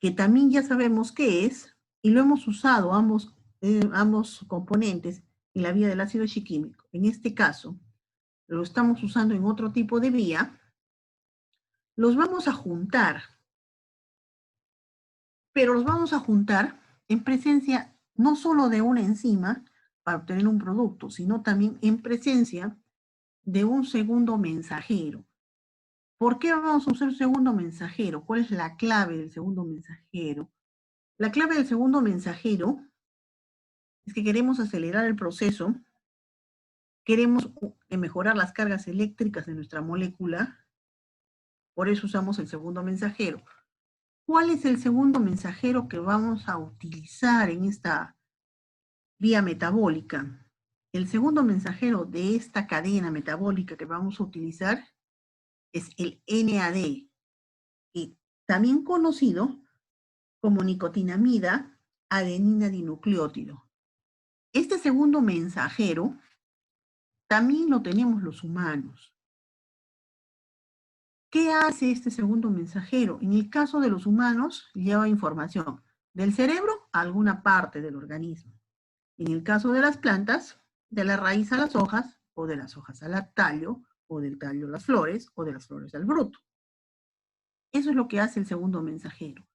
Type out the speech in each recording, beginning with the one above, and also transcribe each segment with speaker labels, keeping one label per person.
Speaker 1: que también ya sabemos qué es, y lo hemos usado ambos componentes en la vía del ácido chiquímico. En este caso, lo estamos usando en otro tipo de vía, los vamos a juntar, pero los vamos a juntar en presencia no solo de una enzima para obtener un producto, sino también en presencia de un segundo mensajero. ¿Por qué vamos a usar un segundo mensajero? ¿Cuál es la clave del segundo mensajero? La clave del segundo mensajero es que queremos acelerar el proceso, queremos mejorar las cargas eléctricas de nuestra molécula, por eso usamos el segundo mensajero. ¿Cuál es el segundo mensajero que vamos a utilizar en esta vía metabólica? El segundo mensajero de esta cadena metabólica que vamos a utilizar es el NAD, y también conocido como nicotinamida adenina dinucleótido. Este segundo mensajero también lo tenemos los humanos. ¿Qué hace este segundo mensajero? En el caso de los humanos, lleva información del cerebro a alguna parte del organismo. En el caso de las plantas, de la raíz a las hojas, o de las hojas al tallo, o del tallo a las flores, o de las flores al fruto. Eso es lo que hace el segundo mensajero.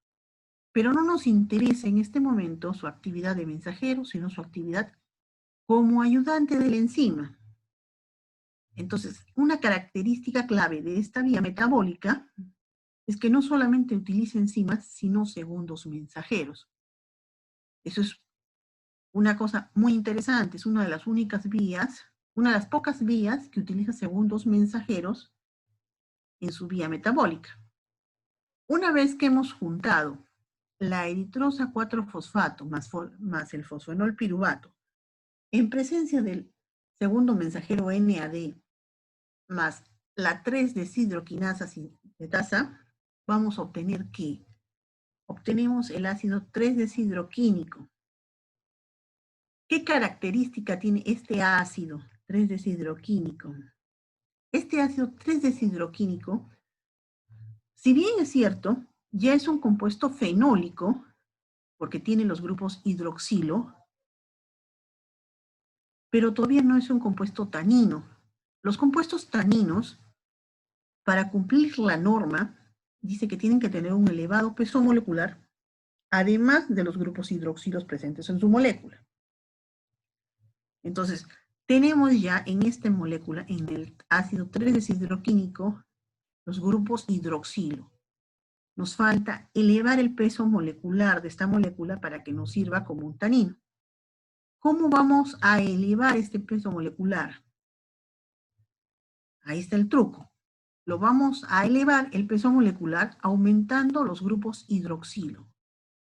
Speaker 1: Pero no nos interesa en este momento su actividad de mensajero, sino su actividad como ayudante de la enzima. Entonces, una característica clave de esta vía metabólica es que no solamente utiliza enzimas, sino segundos mensajeros. Eso es una cosa muy interesante, es una de las únicas vías, una de las pocas vías que utiliza segundos mensajeros en su vía metabólica. Una vez que hemos juntado la eritrosa 4-fosfato más el fosfenol piruvato en presencia del segundo mensajero NAD más la 3-deshidroquinasa sintetasa, vamos a obtener ¿qué? Obtenemos el ácido 3-deshidroquínico. ¿Qué característica tiene este ácido 3-deshidroquínico? Este ácido 3-deshidroquínico, si bien es cierto, ya es un compuesto fenólico, porque tiene los grupos hidroxilo, pero todavía no es un compuesto tanino. Los compuestos taninos, para cumplir la norma, dice que tienen que tener un elevado peso molecular, además de los grupos hidroxilos presentes en su molécula. Entonces, tenemos ya en esta molécula, en el ácido 3-deshidroquínico, los grupos hidroxilo. Nos falta elevar el peso molecular de esta molécula para que nos sirva como un tanino. ¿Cómo vamos a elevar este peso molecular? Ahí está el truco. Lo vamos a elevar el peso molecular aumentando los grupos hidroxilo.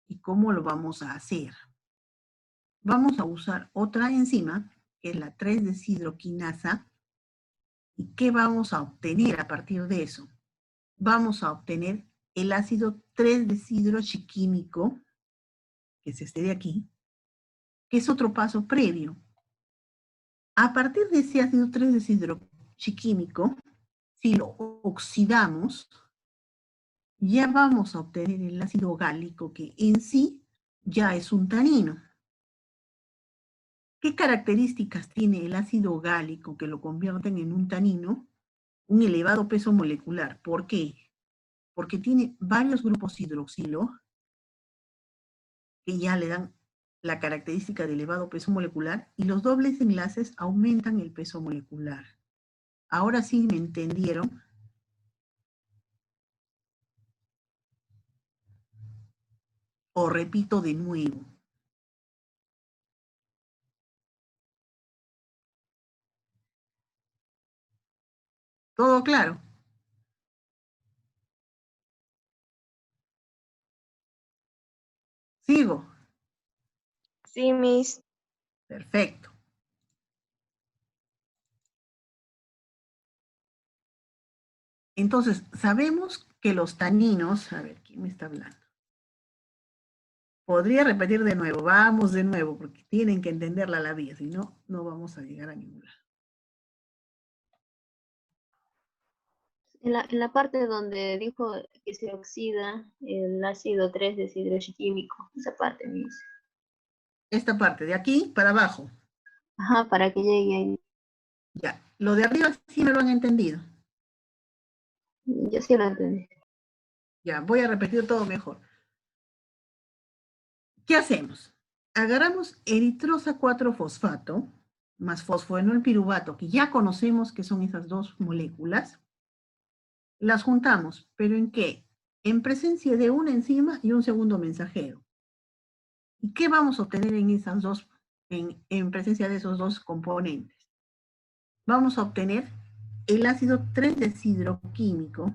Speaker 1: ¿Y cómo lo vamos a hacer? Vamos a usar otra enzima, que es la 3-deshidroquinasa. ¿Y qué vamos a obtener a partir de eso? Vamos a obtener el ácido 3-deshidrochiquímico, que es este de aquí, que es otro paso previo. A partir de ese ácido 3-deshidrochiquímico, si lo oxidamos, ya vamos a obtener el ácido gálico, que en sí ya es un tanino. ¿Qué características tiene el ácido gálico que lo convierten en un tanino? Un elevado peso molecular. ¿Por qué? Porque tiene varios grupos hidroxilo que ya le dan la característica de elevado peso molecular, y los dobles enlaces aumentan el peso molecular. Ahora sí me entendieron. O repito de nuevo. ¿Todo claro? ¿Sigo?
Speaker 2: Sí, Miss.
Speaker 1: Perfecto. Entonces, sabemos que los taninos, a ver, ¿quién me está hablando? Podría repetir de nuevo, vamos de nuevo, porque tienen que entenderla la vía, si no, no vamos a llegar a ningún lado.
Speaker 2: En la parte donde dijo que se oxida el ácido 3-deshidroxiquímico, esa parte, Miss.
Speaker 1: Esta parte, de aquí para abajo.
Speaker 2: Ajá, para que llegue ahí.
Speaker 1: Ya. Lo de arriba sí me lo han entendido.
Speaker 2: Yo sí lo entendí.
Speaker 1: Ya, voy a repetir todo mejor. ¿Qué hacemos? Agarramos eritrosa 4-fosfato más fosfoenolpiruvato, que ya conocemos que son esas dos moléculas. Las juntamos, ¿pero en qué? En presencia de una enzima y un segundo mensajero. ¿Y qué vamos a obtener en esas dos, en presencia de esos dos componentes? Vamos a obtener el ácido 3-deshidroquímico.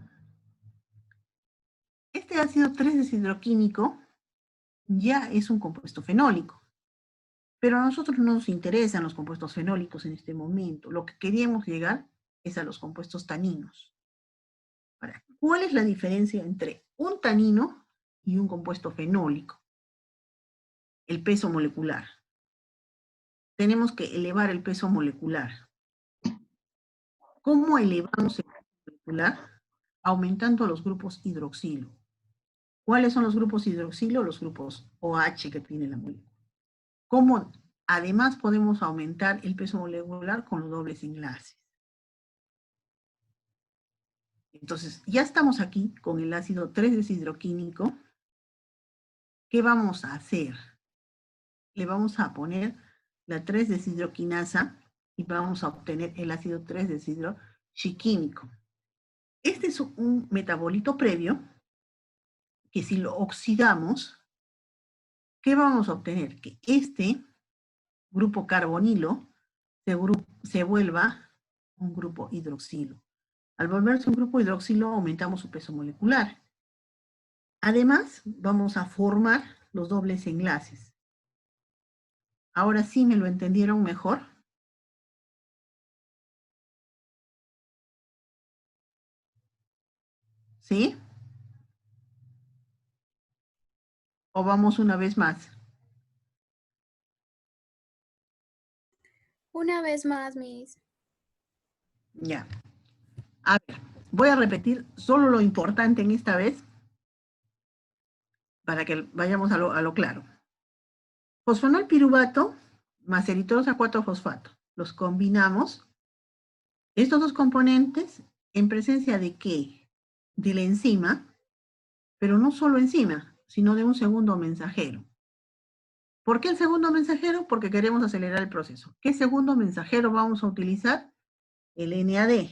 Speaker 1: Este ácido 3-deshidroquímico ya es un compuesto fenólico, pero a nosotros no nos interesan los compuestos fenólicos en este momento. Lo que queríamos llegar es a los compuestos taninos. Ahora, ¿cuál es la diferencia entre un tanino y un compuesto fenólico? El peso molecular. Tenemos que elevar el peso molecular. ¿Cómo elevamos el peso molecular? Aumentando los grupos hidroxilo. ¿Cuáles son los grupos hidroxilo? Los grupos OH que tiene la molécula. ¿Cómo además podemos aumentar el peso molecular? Con los dobles enlaces. Entonces, ya estamos aquí con el ácido 3-deshidroquímico. ¿Qué vamos a hacer? Le vamos a poner la 3-deshidroquinasa y vamos a obtener el ácido 3-deshidroxiquímico. Este es un metabolito previo que si lo oxidamos, ¿qué vamos a obtener? Que este grupo carbonilo se vuelva un grupo hidroxilo. Al volverse un grupo hidroxilo, aumentamos su peso molecular. Además, vamos a formar los dobles enlaces. Ahora sí me lo entendieron mejor. ¿Sí? ¿O vamos una vez más?
Speaker 3: Una vez más, Miss.
Speaker 1: Ya. A ver, voy a repetir solo lo importante en esta vez para que vayamos a lo claro. Fosfonolpiruvato más eritrosa 4-fosfato. Los combinamos. Estos dos componentes en presencia de ¿qué? De la enzima, pero no solo enzima, sino de un segundo mensajero. ¿Por qué el segundo mensajero? Porque queremos acelerar el proceso. ¿Qué segundo mensajero vamos a utilizar? El NAD.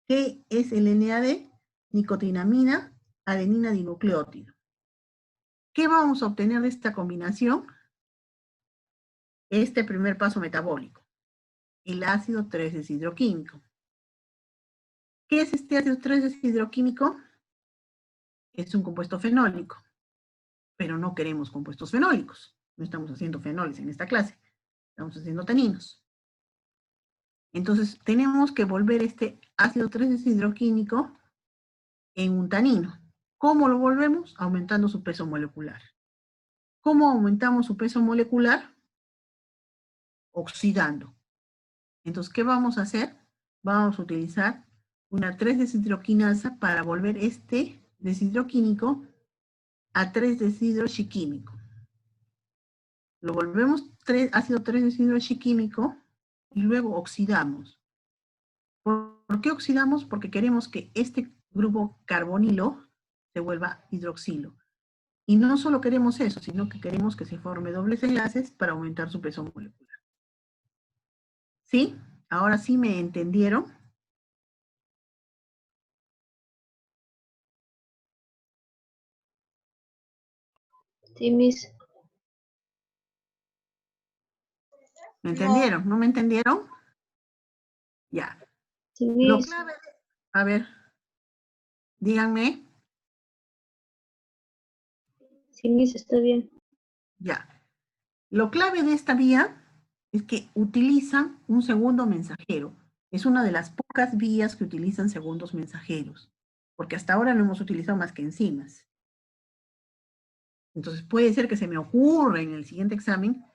Speaker 1: ¿Qué es el NAD? Nicotinamina, adenina dinucleótido. ¿Qué vamos a obtener de esta combinación? Este primer paso metabólico, el ácido 3-deshidroquímico. ¿Qué es este ácido 3-deshidroquímico? Es un compuesto fenólico, pero no queremos compuestos fenólicos. No estamos haciendo fenoles en esta clase, estamos haciendo taninos. Entonces tenemos que volver este ácido 3-deshidroquímico en un tanino. ¿Cómo lo volvemos? Aumentando su peso molecular. ¿Cómo aumentamos su peso molecular? Oxidando. Entonces, ¿qué vamos a hacer? Vamos a utilizar una 3-deshidroquinasa para volver este deshidroquímico a 3-deshidroxiquímico. Lo volvemos ácido 3-deshidroxiquímico y luego oxidamos. ¿Por qué oxidamos? Porque queremos que este grupo carbonilo se vuelva hidroxilo. Y no solo queremos eso, sino que queremos que se forme dobles enlaces para aumentar su peso molecular. ¿Sí? Ahora sí me entendieron.
Speaker 2: Sí, Miss.
Speaker 1: ¿Me entendieron? ¿No me entendieron? Ya.
Speaker 2: Sí,
Speaker 1: Lo
Speaker 2: Miss.
Speaker 1: clave de... A ver, díganme.
Speaker 2: Sí, Miss, está bien.
Speaker 1: Ya. Lo clave de esta vía es que utilizan un segundo mensajero. Es una de las pocas vías que utilizan segundos mensajeros, porque hasta ahora no hemos utilizado más que enzimas. Entonces puede ser que se me ocurra en el siguiente examen,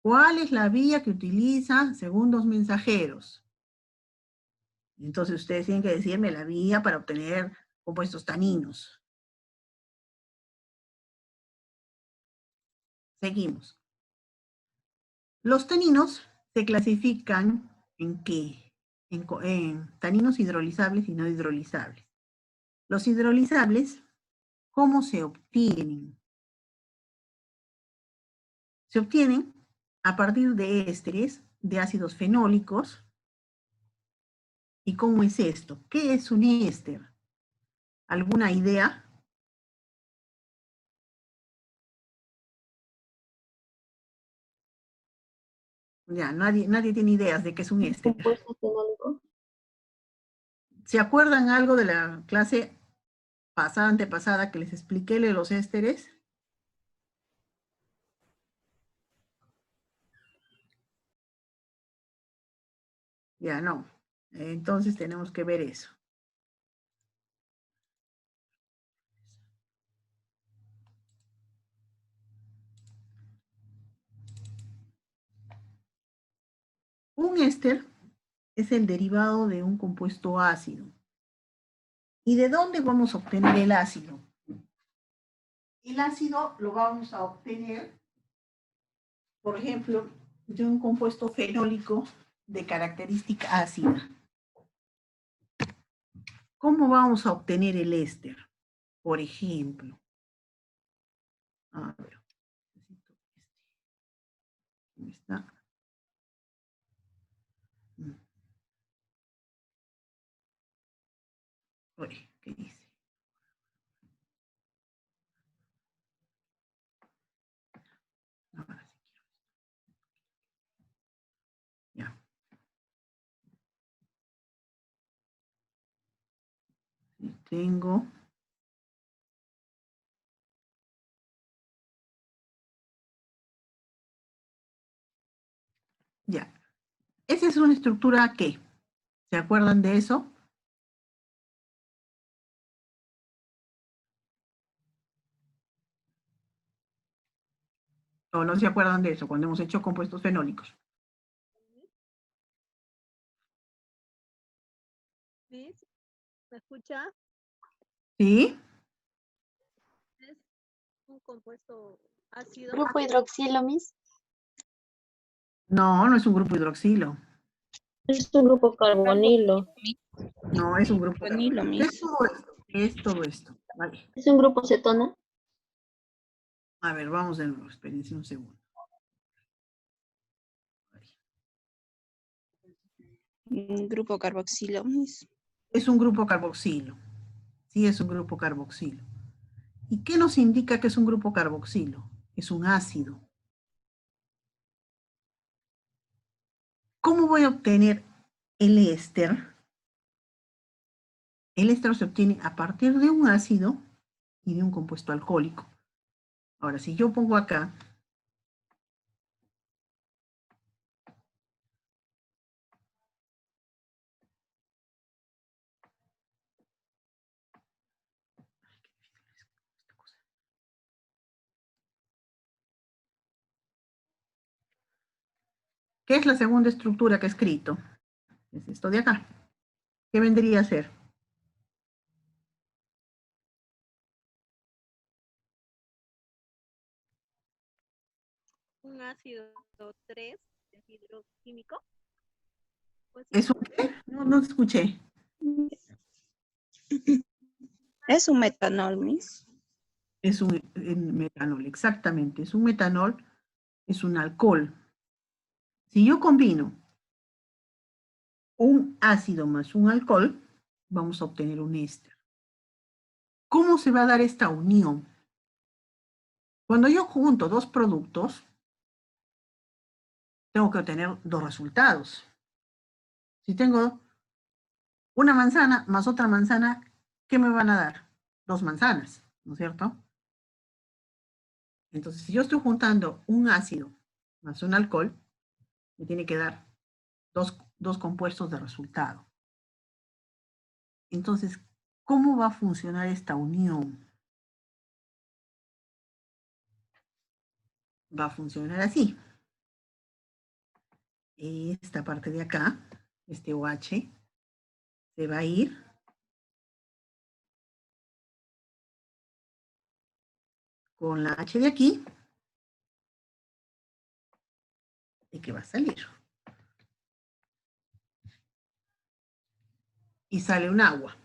Speaker 1: ¿cuál es la vía que utiliza segundos mensajeros? Entonces ustedes tienen que decirme la vía para obtener compuestos taninos. Seguimos. Los taninos se clasifican ¿en qué? En taninos hidrolizables y no hidrolizables. Los hidrolizables, ¿cómo se obtienen? Se obtienen a partir de ésteres de ácidos fenólicos. ¿Y cómo es esto? ¿Qué es un éster? ¿Alguna idea? Ya, nadie tiene ideas de qué es un éster.
Speaker 2: Compuesto fenólico.
Speaker 1: ¿Se acuerdan algo de la clase pasada, antepasada, que les expliqué de los ésteres? Ya no. Entonces tenemos que ver eso. Un éster es el derivado de un compuesto ácido. ¿Y de dónde vamos a obtener el ácido? El ácido lo vamos a obtener, por ejemplo, de un compuesto fenólico de característica ácida. ¿Cómo vamos a obtener el éster? Por ejemplo, a ver, necesito ¿dónde está? Oye, ¿qué dice? Ahora sí quiero. Ya. Sí, tengo. Ya. Esa es una estructura ¿qué? ¿Se acuerdan de eso? ¿O no se acuerdan de eso cuando hemos hecho compuestos fenólicos?
Speaker 3: ¿Me escucha?
Speaker 1: ¿Sí?
Speaker 3: Es un compuesto ácido.
Speaker 2: Grupo hidroxilo, Miss.
Speaker 1: No, no es un grupo hidroxilo.
Speaker 2: Es un grupo carbonilo.
Speaker 1: No, es un grupo
Speaker 4: Carbonilo,
Speaker 1: carbonilo. ¿Qué es
Speaker 4: Miss.
Speaker 1: todo esto? ¿Qué es todo esto? Vale.
Speaker 2: Es un grupo cetona.
Speaker 1: A ver, vamos de nuevo. Espérense un segundo.
Speaker 4: Un grupo carboxilo, Miss.
Speaker 1: Es un grupo carboxilo. Sí, es un grupo carboxilo. ¿Y qué nos indica que es un grupo carboxilo? Es un ácido. ¿Cómo voy a obtener el éster? El éster se obtiene a partir de un ácido y de un compuesto alcohólico. Ahora, si yo pongo acá ¿qué es la segunda estructura que he escrito? Es esto de acá. ¿Qué vendría a ser?
Speaker 3: Un ácido 3 hidroquímico. Pues,
Speaker 1: ¿Es un qué? No escuché.
Speaker 4: Es un metanol, Miss.
Speaker 1: Es un metanol, exactamente. Es un metanol, es un alcohol. Si yo combino un ácido más un alcohol, vamos a obtener un éster. ¿Cómo se va a dar esta unión? Cuando yo junto dos productos, tengo que obtener dos resultados. Si tengo una manzana más otra manzana, ¿qué me van a dar? Dos manzanas, ¿no es cierto? Entonces, si yo estoy juntando un ácido más un alcohol, me tiene que dar dos compuestos de resultado. Entonces, ¿cómo va a funcionar esta unión? Va a funcionar así. Esta parte de acá, este OH, se va a ir con la H de aquí y que va a salir. Y sale un agua.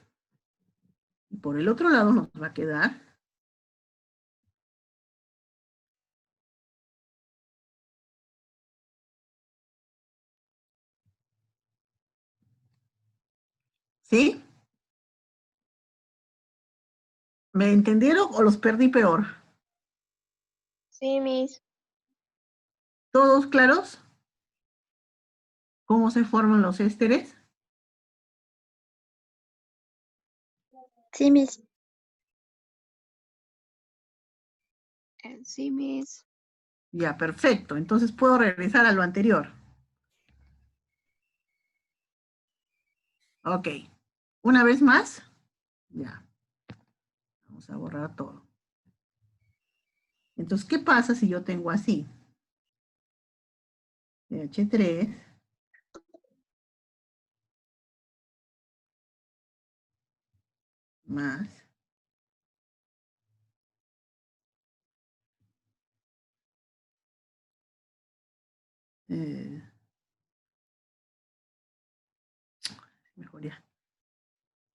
Speaker 1: Y por el otro lado nos va a quedar ¿sí? ¿Me entendieron o los perdí peor?
Speaker 2: Sí, Miss.
Speaker 1: ¿Todos claros? ¿Cómo se forman los ésteres?
Speaker 2: Sí, Miss.
Speaker 4: Sí, Miss.
Speaker 1: Ya, perfecto. Entonces puedo regresar a lo anterior. Ok. Una vez más. Ya. Vamos a borrar todo. Entonces, ¿qué pasa si yo tengo así? CH3 más eh, mejor ya.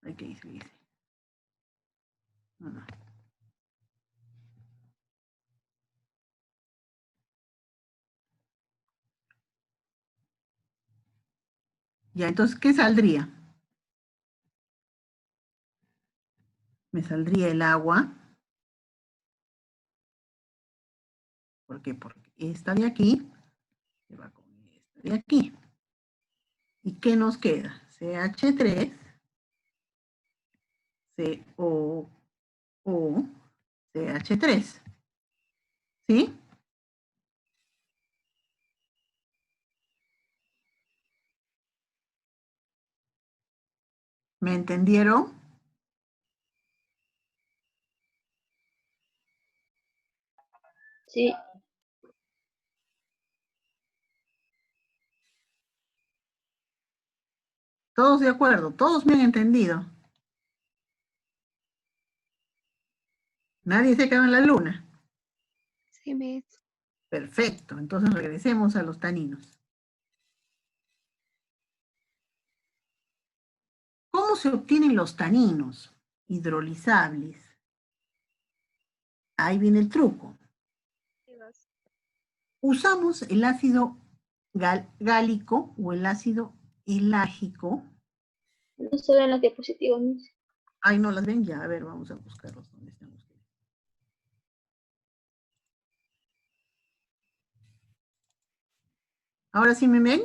Speaker 1: Hay que dice. No, no. Ya, entonces, ¿qué saldría? Me saldría el agua. ¿Por qué? Porque esta de aquí se va con esta de aquí. ¿Y qué nos queda? CH3, COO, CH3. ¿Sí? ¿Me entendieron?
Speaker 2: Sí.
Speaker 1: Todos de acuerdo, todos me han entendido. Nadie se quedó en la luna.
Speaker 4: Sí, Miss.
Speaker 1: Perfecto, entonces regresemos a los taninos. ¿Cómo se obtienen los taninos hidrolizables? Ahí viene el truco. Usamos el ácido gálico o el ácido elágico.
Speaker 2: No se ven las diapositivas, Miss.
Speaker 1: Ay, no las ven ya. A ver, vamos a buscarlos. ¿Dónde están ustedes? ¿Ahora sí me ven?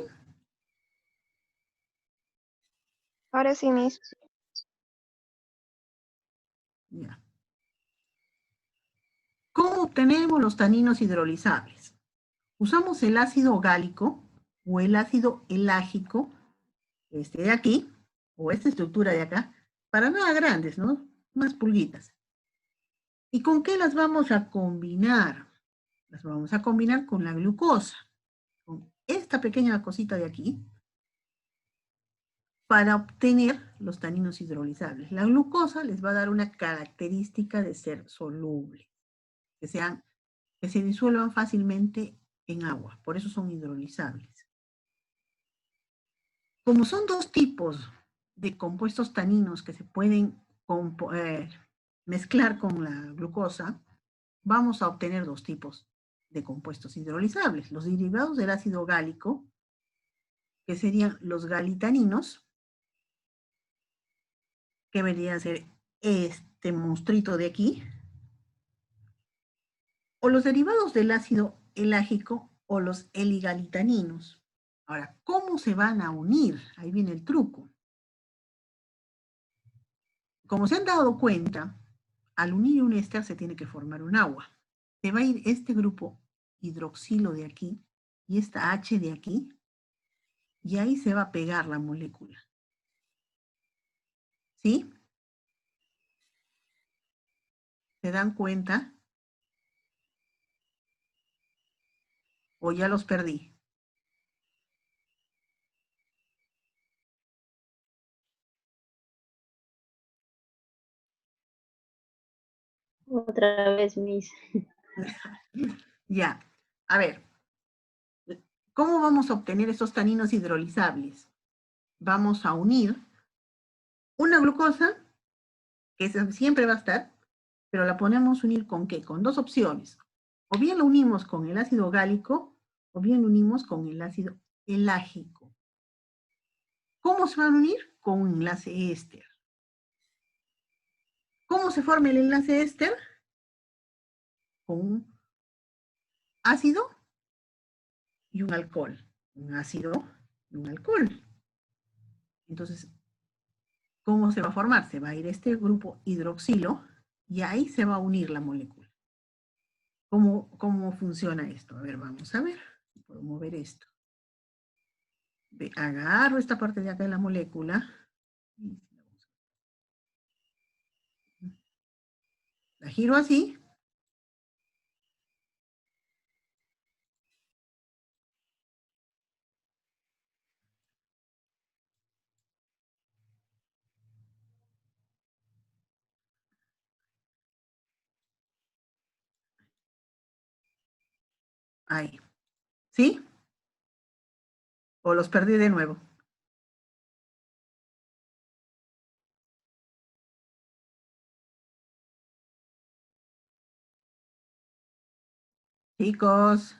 Speaker 2: Ahora sí, Miss.
Speaker 1: Ya. ¿Cómo obtenemos los taninos hidrolizables? Usamos el ácido gálico o el ácido elágico, este de aquí, o esta estructura de acá, para nada grandes, ¿no? Unas pulguitas. ¿Y con qué las vamos a combinar? Las vamos a combinar con la glucosa, con esta pequeña cosita de aquí, para obtener los taninos hidrolizables. La glucosa les va a dar una característica de ser soluble, que se disuelvan fácilmente en agua, por eso son hidrolizables. Como son dos tipos de compuestos taninos que se pueden mezclar con la glucosa, vamos a obtener dos tipos de compuestos hidrolizables. Los derivados del ácido gálico, que serían los galitaninos, que vendrían a ser este monstruito de aquí, o los derivados del ácido elágico o los eligalitaninos. Ahora, ¿cómo se van a unir? Ahí viene el truco. Como se han dado cuenta, al unir un éster se tiene que formar un agua. Se va a ir este grupo hidroxilo de aquí y esta H de aquí, y ahí se va a pegar la molécula. ¿Sí? ¿Se dan cuenta? ¿O ya los perdí?
Speaker 2: Otra vez, Miss.
Speaker 1: Ya, a ver, ¿cómo vamos a obtener estos taninos hidrolizables? Vamos a unir una glucosa, que siempre va a estar, pero la podemos unir ¿con qué? Con dos opciones. O bien lo unimos con el ácido gálico, o bien lo unimos con el ácido elágico. ¿Cómo se van a unir? Con un enlace éster. ¿Cómo se forma el enlace éster? Con un ácido y un alcohol. Un ácido y un alcohol. Entonces, ¿cómo se va a formar? Se va a ir este grupo hidroxilo y ahí se va a unir la molécula. ¿Cómo funciona esto? A ver, vamos a ver. Puedo mover esto. Agarro esta parte de acá de la molécula. La giro así. Ahí. ¿Sí? O los perdí de nuevo. Chicos.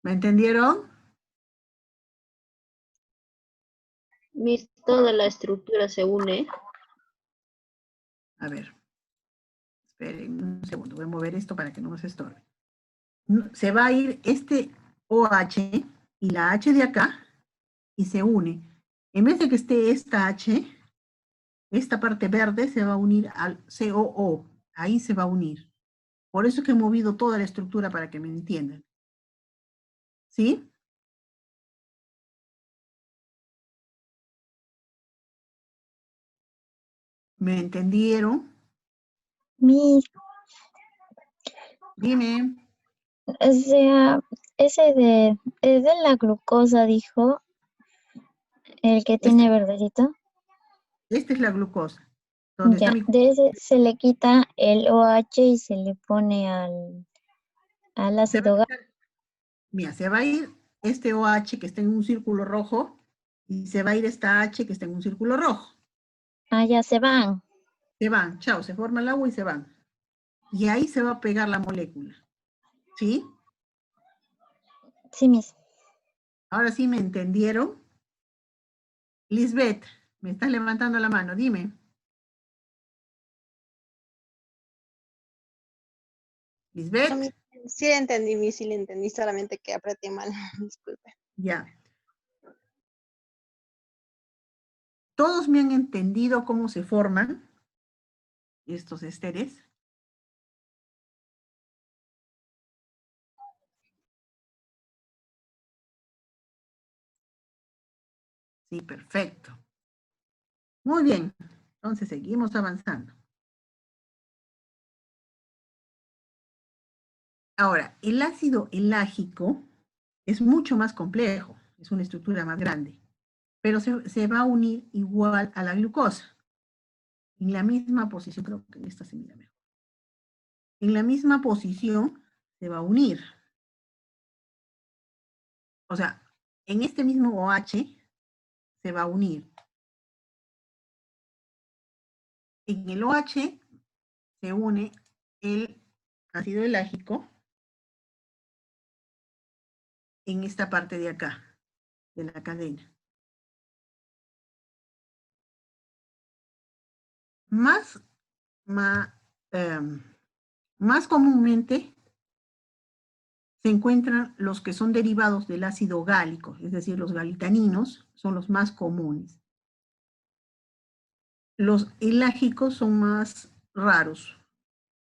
Speaker 1: ¿Me entendieron?
Speaker 2: Miss, toda la estructura se une.
Speaker 1: A ver. Esperen un segundo. Voy a mover esto para que no nos estorbe. Se va a ir este OH y la H de acá y se une. En vez de que esté esta H, esta parte verde se va a unir al COO. Ahí se va a unir. Por eso es que he movido toda la estructura para que me entiendan. ¿Sí? ¿Me entendieron?
Speaker 5: Miss,
Speaker 1: Dime.
Speaker 5: o sea, es de la glucosa, dijo, el que tiene verdecito.
Speaker 1: Esta es la glucosa. ¿Dónde está
Speaker 5: Ya,
Speaker 1: mi?
Speaker 5: de ese se le quita el OH y se le pone al
Speaker 1: Se va
Speaker 5: ácido
Speaker 1: a
Speaker 5: gálico.
Speaker 1: quitar- Mira, se va a ir este OH que está en un círculo rojo y se va a ir esta H que está en un círculo rojo.
Speaker 5: Ah, ya se van.
Speaker 1: Se van, chao, se forma el agua y se van. Y ahí se va a pegar la molécula. ¿Sí?
Speaker 5: Sí, Miss.
Speaker 1: Ahora sí me entendieron. Lisbeth, me estás levantando la mano, dime. Lisbeth,
Speaker 6: Sí le entendí, Miss, sí le entendí, solamente que apreté mal. Disculpe.
Speaker 1: ya. ¿Todos me han entendido cómo se forman estos ésteres? Sí, perfecto. Muy bien. Entonces seguimos avanzando. Ahora, el ácido elágico es mucho más complejo, es una estructura más grande, pero se va a unir igual a la glucosa, en la misma posición, creo que en esta se mira mejor. En la misma posición se va a unir. O sea, en este mismo OH se va a unir. En el OH se une el ácido elágico en esta parte de acá, de la cadena. Más, más, más comúnmente se encuentran los que son derivados del ácido gálico, es decir, los galitaninos son los más comunes. Los elágicos son más raros,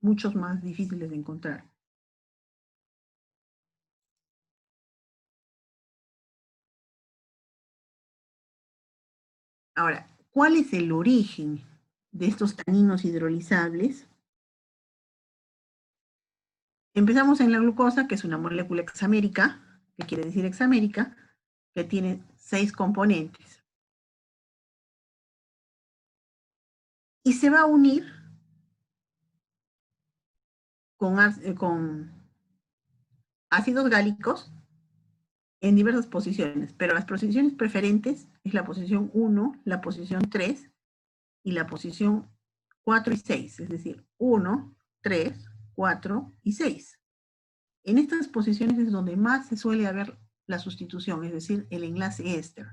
Speaker 1: muchos más difíciles de encontrar. Ahora, ¿cuál es el origen de estos taninos hidrolizables? Empezamos en la glucosa, que es una molécula hexamérica, que quiere decir hexamérica, que tiene 6 componentes. Y se va a unir con ácidos gálicos en diversas posiciones, pero las posiciones preferentes es la posición 1, la posición 3 y la posición 4 y 6, es decir, 1, 3, 4 y 6. En estas posiciones es donde más se suele haber la sustitución, es decir, el enlace éster.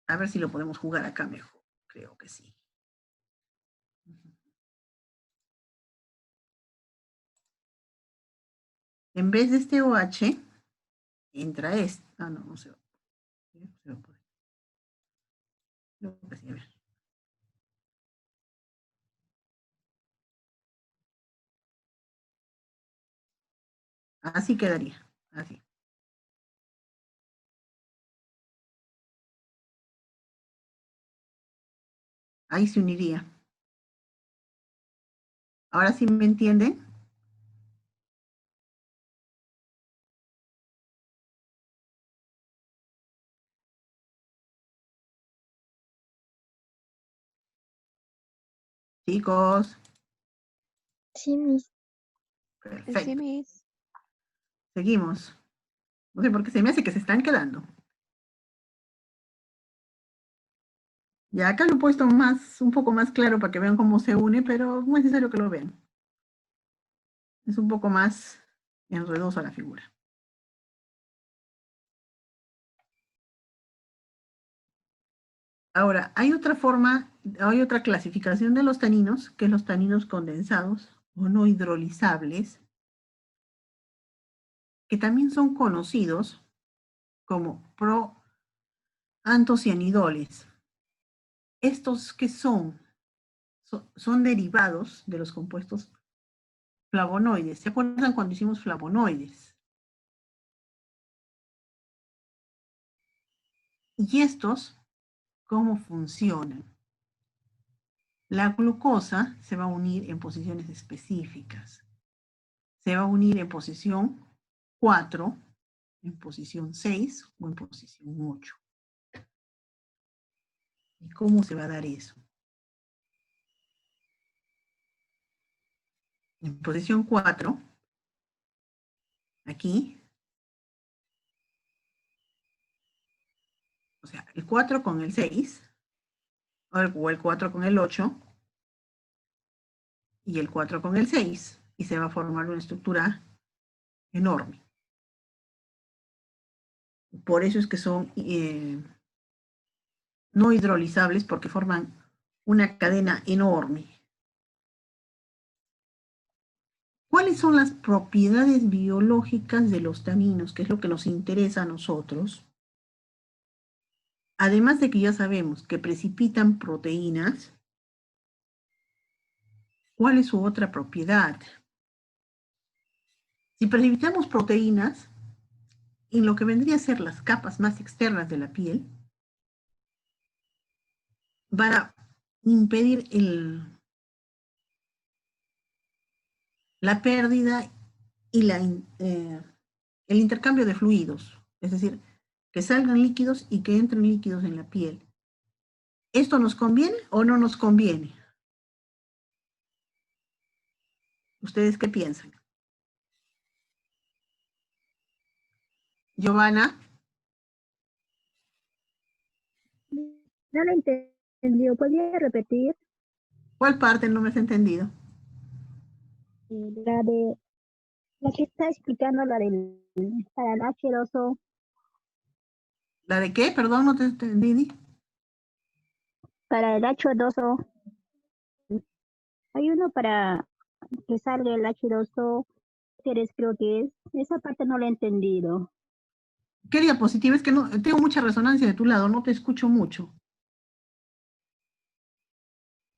Speaker 1: A ver si lo podemos jugar acá mejor, creo que sí. En vez de este OH, entra este. Ah, no, no se va. Se va a poder. Creo que sí, a ver. Así quedaría, así. Ahí se uniría. ¿Ahora sí me entienden? Chicos,
Speaker 5: Sí, Miss.
Speaker 4: Sí,
Speaker 1: perfecto.
Speaker 4: Miss.
Speaker 1: Seguimos. No sé por qué se me hace que se están quedando. Ya acá lo he puesto un poco más claro para que vean cómo se une, pero no es necesario que lo vean. Es un poco más enredosa la figura. Ahora, hay otra clasificación de los taninos, que es los taninos condensados o no hidrolizables, que también son conocidos como proantocianidoles. ¿Estos qué son? Son derivados de los compuestos flavonoides. ¿Se acuerdan cuando hicimos flavonoides? ¿Y estos cómo funcionan? La glucosa se va a unir en posiciones específicas. Se va a unir en posición 4, en posición 6 o en posición 8. ¿Y cómo se va a dar eso? En posición 4, aquí, o sea, el 4 con el 6, o el 4 con el 8, y el 4 con el 6, y se va a formar una estructura enorme. Por eso es que son no hidrolizables, porque forman una cadena enorme. ¿Cuáles son las propiedades biológicas de los taninos? Que es lo que nos interesa a nosotros. Además de que ya sabemos que precipitan proteínas, ¿cuál es su otra propiedad? Si precipitamos proteínas, en lo que vendría a ser las capas más externas de la piel, van a impedir la pérdida y el intercambio de fluidos, es decir, que salgan líquidos y que entren líquidos en la piel. ¿Esto nos conviene o no nos conviene? ¿Ustedes qué piensan? Giovanna,
Speaker 7: No lo entendió. ¿Podría repetir?
Speaker 1: ¿cuál parte no me has entendido?
Speaker 7: La de la que está explicando la del para el H2O.
Speaker 1: ¿La de qué? Perdón, no te entendí.
Speaker 7: Para el H2O. Hay uno para que salga el H2O. Creo que es. Esa parte no la he entendido.
Speaker 1: ¿Qué diapositiva? Es que no, tengo mucha resonancia de tu lado, no te escucho mucho.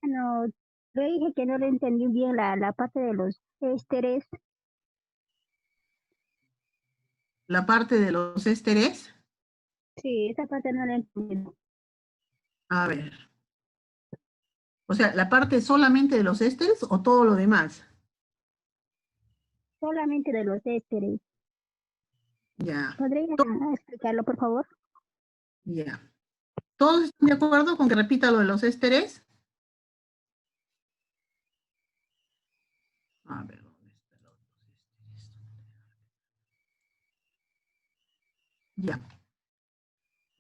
Speaker 7: No, yo dije que no le entendí bien la parte de los ésteres.
Speaker 1: La parte de los ésteres.
Speaker 7: Sí, esa parte no la he entendido.
Speaker 1: A ver. O sea, ¿la parte solamente de los ésteres o todo lo demás?
Speaker 7: Solamente de los ésteres.
Speaker 1: Ya,
Speaker 7: ¿Podría explicarlo, por favor?
Speaker 1: ya. ¿Todos están de acuerdo con que repita lo de los ésteres? A ver, ¿dónde están los ésteres? Ya.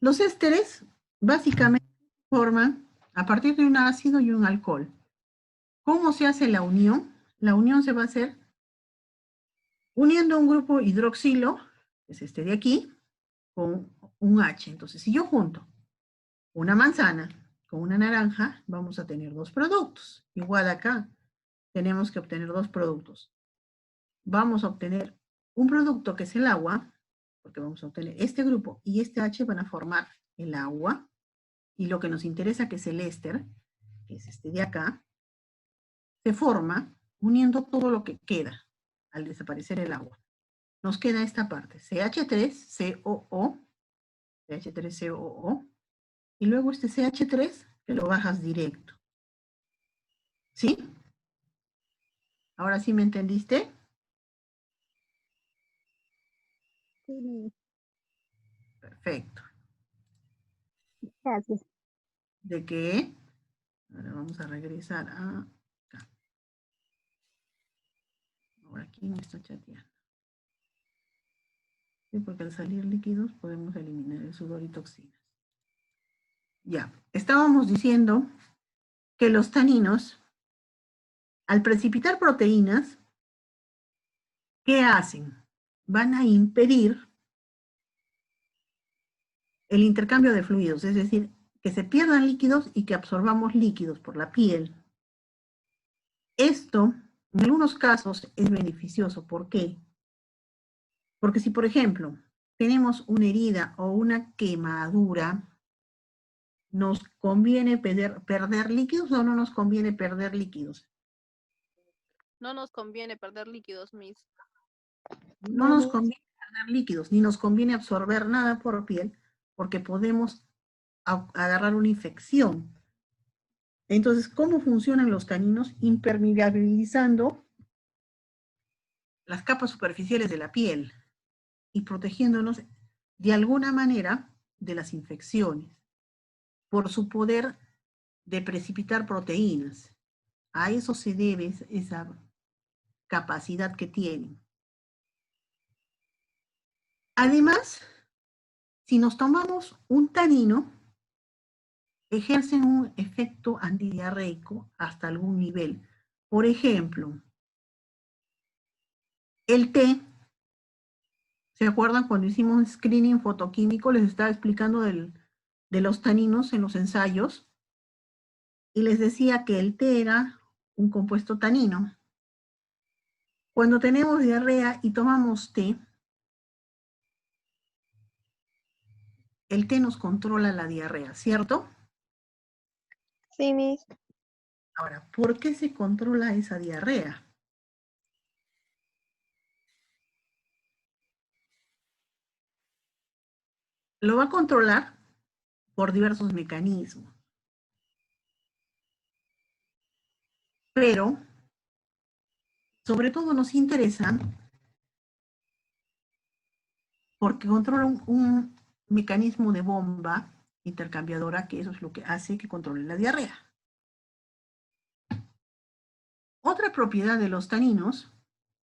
Speaker 1: Los ésteres básicamente forman a partir de un ácido y un alcohol. ¿Cómo se hace la unión? La unión se va a hacer uniendo un grupo hidroxilo, que es este de aquí, con un H. Entonces, si yo junto una manzana con una naranja, vamos a tener dos productos. Igual acá, tenemos que obtener dos productos. Vamos a obtener un producto que es el agua, porque vamos a obtener este grupo y este H van a formar el agua, y lo que nos interesa, que es el éster, que es este de acá, se forma uniendo todo lo que queda al desaparecer el agua. Nos queda esta parte, CH3COO, CH3COO, y luego este CH3 que lo bajas directo. ¿Sí? ¿Ahora sí me entendiste?
Speaker 7: Sí, Miss.
Speaker 1: Perfecto.
Speaker 7: Gracias.
Speaker 1: ¿De qué? Ahora vamos a regresar a acá. Ahora, ¿quién me está chateando? Sí, porque al salir líquidos podemos eliminar el sudor y toxinas. Ya, estábamos diciendo que los taninos, al precipitar proteínas, ¿qué hacen? Van a impedir el intercambio de fluidos, es decir, que se pierdan líquidos y que absorbamos líquidos por la piel. Esto, en algunos casos, es beneficioso. ¿Por qué? Porque si, por ejemplo, tenemos una herida o una quemadura, ¿nos conviene perder líquidos o no nos conviene perder líquidos?
Speaker 6: No nos conviene perder líquidos, Miss.
Speaker 1: No nos conviene perder líquidos, ni nos conviene absorber nada por piel, porque podemos agarrar una infección. Entonces, ¿cómo funcionan los taninos? Impermeabilizando las capas superficiales de la piel y protegiéndonos de alguna manera de las infecciones por su poder de precipitar proteínas. A eso se debe esa capacidad que tienen. Además, si nos tomamos un tanino, ejercen un efecto antidiarreico hasta algún nivel. Por ejemplo, el té, ¿se acuerdan cuando hicimos un screening fotoquímico? Les estaba explicando de los taninos en los ensayos y les decía que el té era un compuesto tanino. Cuando tenemos diarrea y tomamos té, el té nos controla la diarrea, ¿cierto?
Speaker 6: Sí, Miss.
Speaker 1: Ahora, ¿por qué se controla esa diarrea? Lo va a controlar por diversos mecanismos, pero sobre todo nos interesa porque controla un mecanismo de bomba intercambiadora, que eso es lo que hace que controle la diarrea. Otra propiedad de los taninos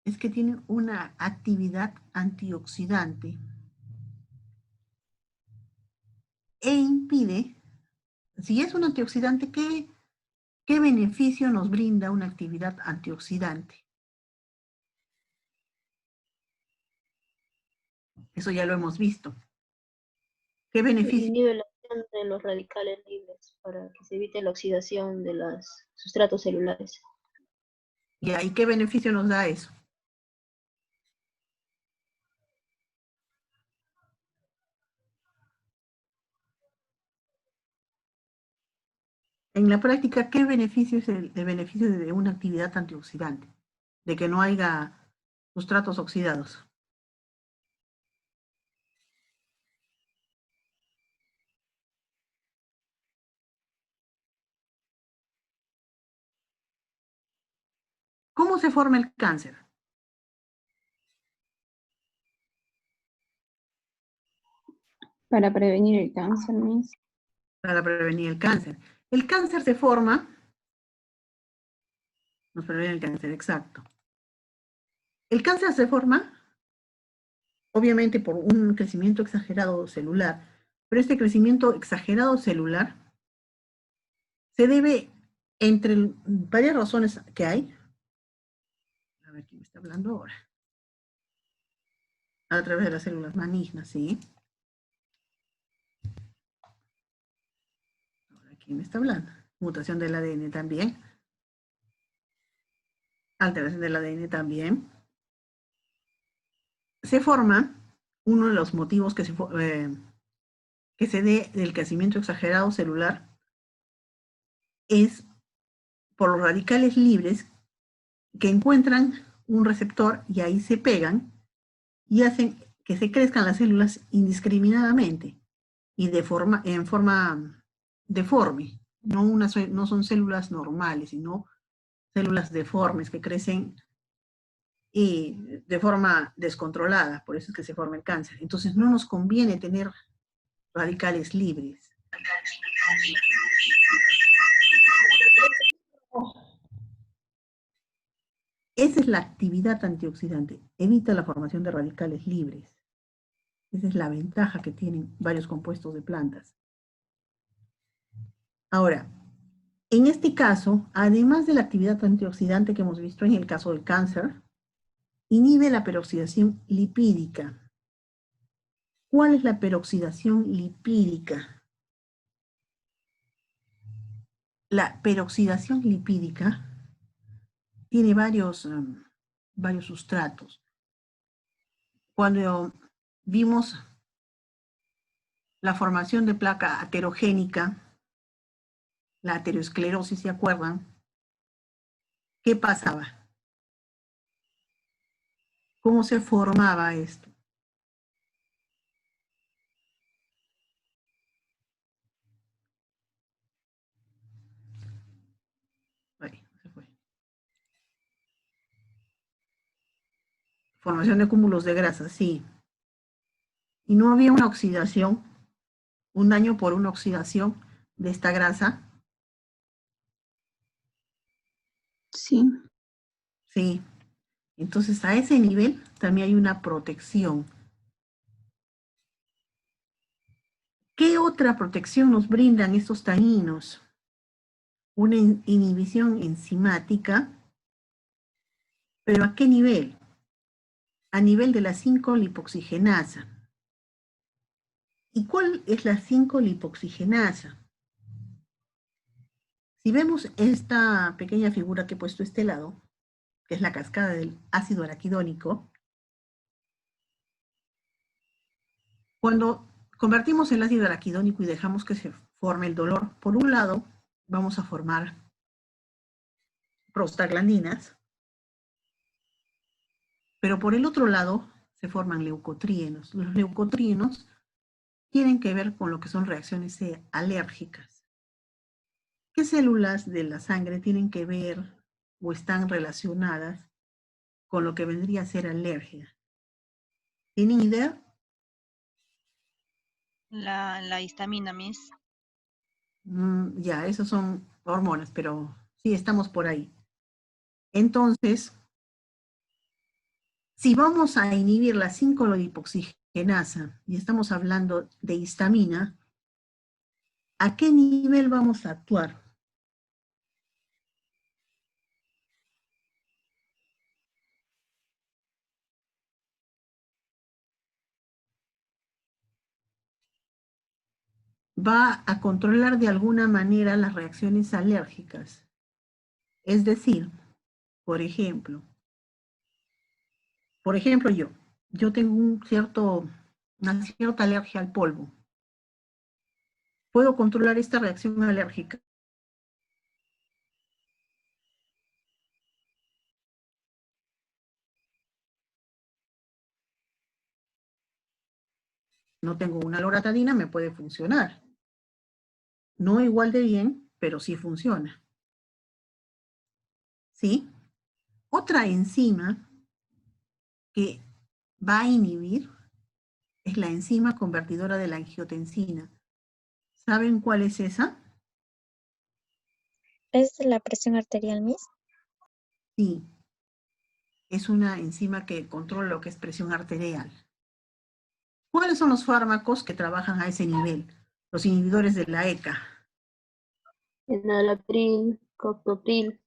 Speaker 1: es que tienen una actividad antioxidante e impide, si es un antioxidante, ¿qué beneficio nos brinda una actividad antioxidante? Eso ya lo hemos visto. ¿Qué beneficio?
Speaker 2: Inhibe la acción de los radicales libres para que se evite la oxidación de los sustratos celulares.
Speaker 1: ¿Y qué beneficio nos da eso? En la práctica, ¿qué beneficio es el beneficio de una actividad antioxidante? De que no haya sustratos oxidados. ¿Cómo se forma el cáncer?
Speaker 4: Para prevenir el cáncer, Miss.
Speaker 1: Para prevenir el cáncer. El cáncer se forma, nos previene el cáncer, exacto. El cáncer se forma, obviamente, por un crecimiento exagerado celular, pero este crecimiento exagerado celular se debe entre varias razones que hay. A ver quién me está hablando ahora. A través de las células malignas, ¿sí? Ahora, ¿quién me está hablando? Mutación del ADN también. Alteración del ADN también. Se forma, uno de los motivos que se dé del crecimiento exagerado celular es por los radicales libres que encuentran un receptor y ahí se pegan y hacen que se crezcan las células indiscriminadamente y en forma deforme. No son células normales, sino células deformes que crecen y de forma descontrolada, por eso es que se forma el cáncer. Entonces no nos conviene tener radicales libres. Esa es la actividad antioxidante, evita la formación de radicales libres. Esa es la ventaja que tienen varios compuestos de plantas. Ahora, en este caso, además de la actividad antioxidante que hemos visto en el caso del cáncer, inhibe la peroxidación lipídica. ¿Cuál es la peroxidación lipídica? La peroxidación lipídica tiene varios sustratos. Cuando vimos la formación de placa aterogénica, la aterosclerosis, ¿se acuerdan? ¿Qué pasaba? ¿Cómo se formaba esto? Ahí, se fue. Formación de cúmulos de grasa, sí. Y no había una oxidación, un daño por una oxidación de esta grasa.
Speaker 4: Sí.
Speaker 1: Sí. Entonces, a ese nivel también hay una protección. ¿Qué otra protección nos brindan estos taninos? Una inhibición enzimática, pero ¿a qué nivel? A nivel de la 5-lipoxigenasa. ¿Y cuál es la 5-lipoxigenasa? Si vemos esta pequeña figura que he puesto a este lado, que es la cascada del ácido araquidónico, cuando convertimos el ácido araquidónico y dejamos que se forme el dolor, por un lado vamos a formar prostaglandinas, pero por el otro lado se forman leucotrienos. Los leucotrienos tienen que ver con lo que son reacciones alérgicas. ¿Qué células de la sangre tienen que ver o están relacionadas con lo que vendría a ser alergia? ¿Tienen idea?
Speaker 8: La histamina, Miss.
Speaker 1: Ya, esos son hormonas, pero sí, estamos por ahí. Entonces, si vamos a inhibir la 5-lipoxigenasa y estamos hablando de histamina, ¿a qué nivel vamos a actuar? Va a controlar de alguna manera las reacciones alérgicas. Es decir, por ejemplo, yo tengo una cierta alergia al polvo. ¿Puedo controlar esta reacción alérgica? No tengo una loratadina, me puede funcionar. No igual de bien, pero sí funciona. ¿Sí? Otra enzima que va a inhibir Es la enzima convertidora de la angiotensina. ¿Saben cuál es esa?
Speaker 5: ¿Es de la presión arterial, Miss?
Speaker 1: Sí. Es una enzima que controla lo que es presión arterial. ¿Cuáles son los fármacos que trabajan a ese nivel? Los inhibidores de la ECA.
Speaker 2: Enalapril, captopril.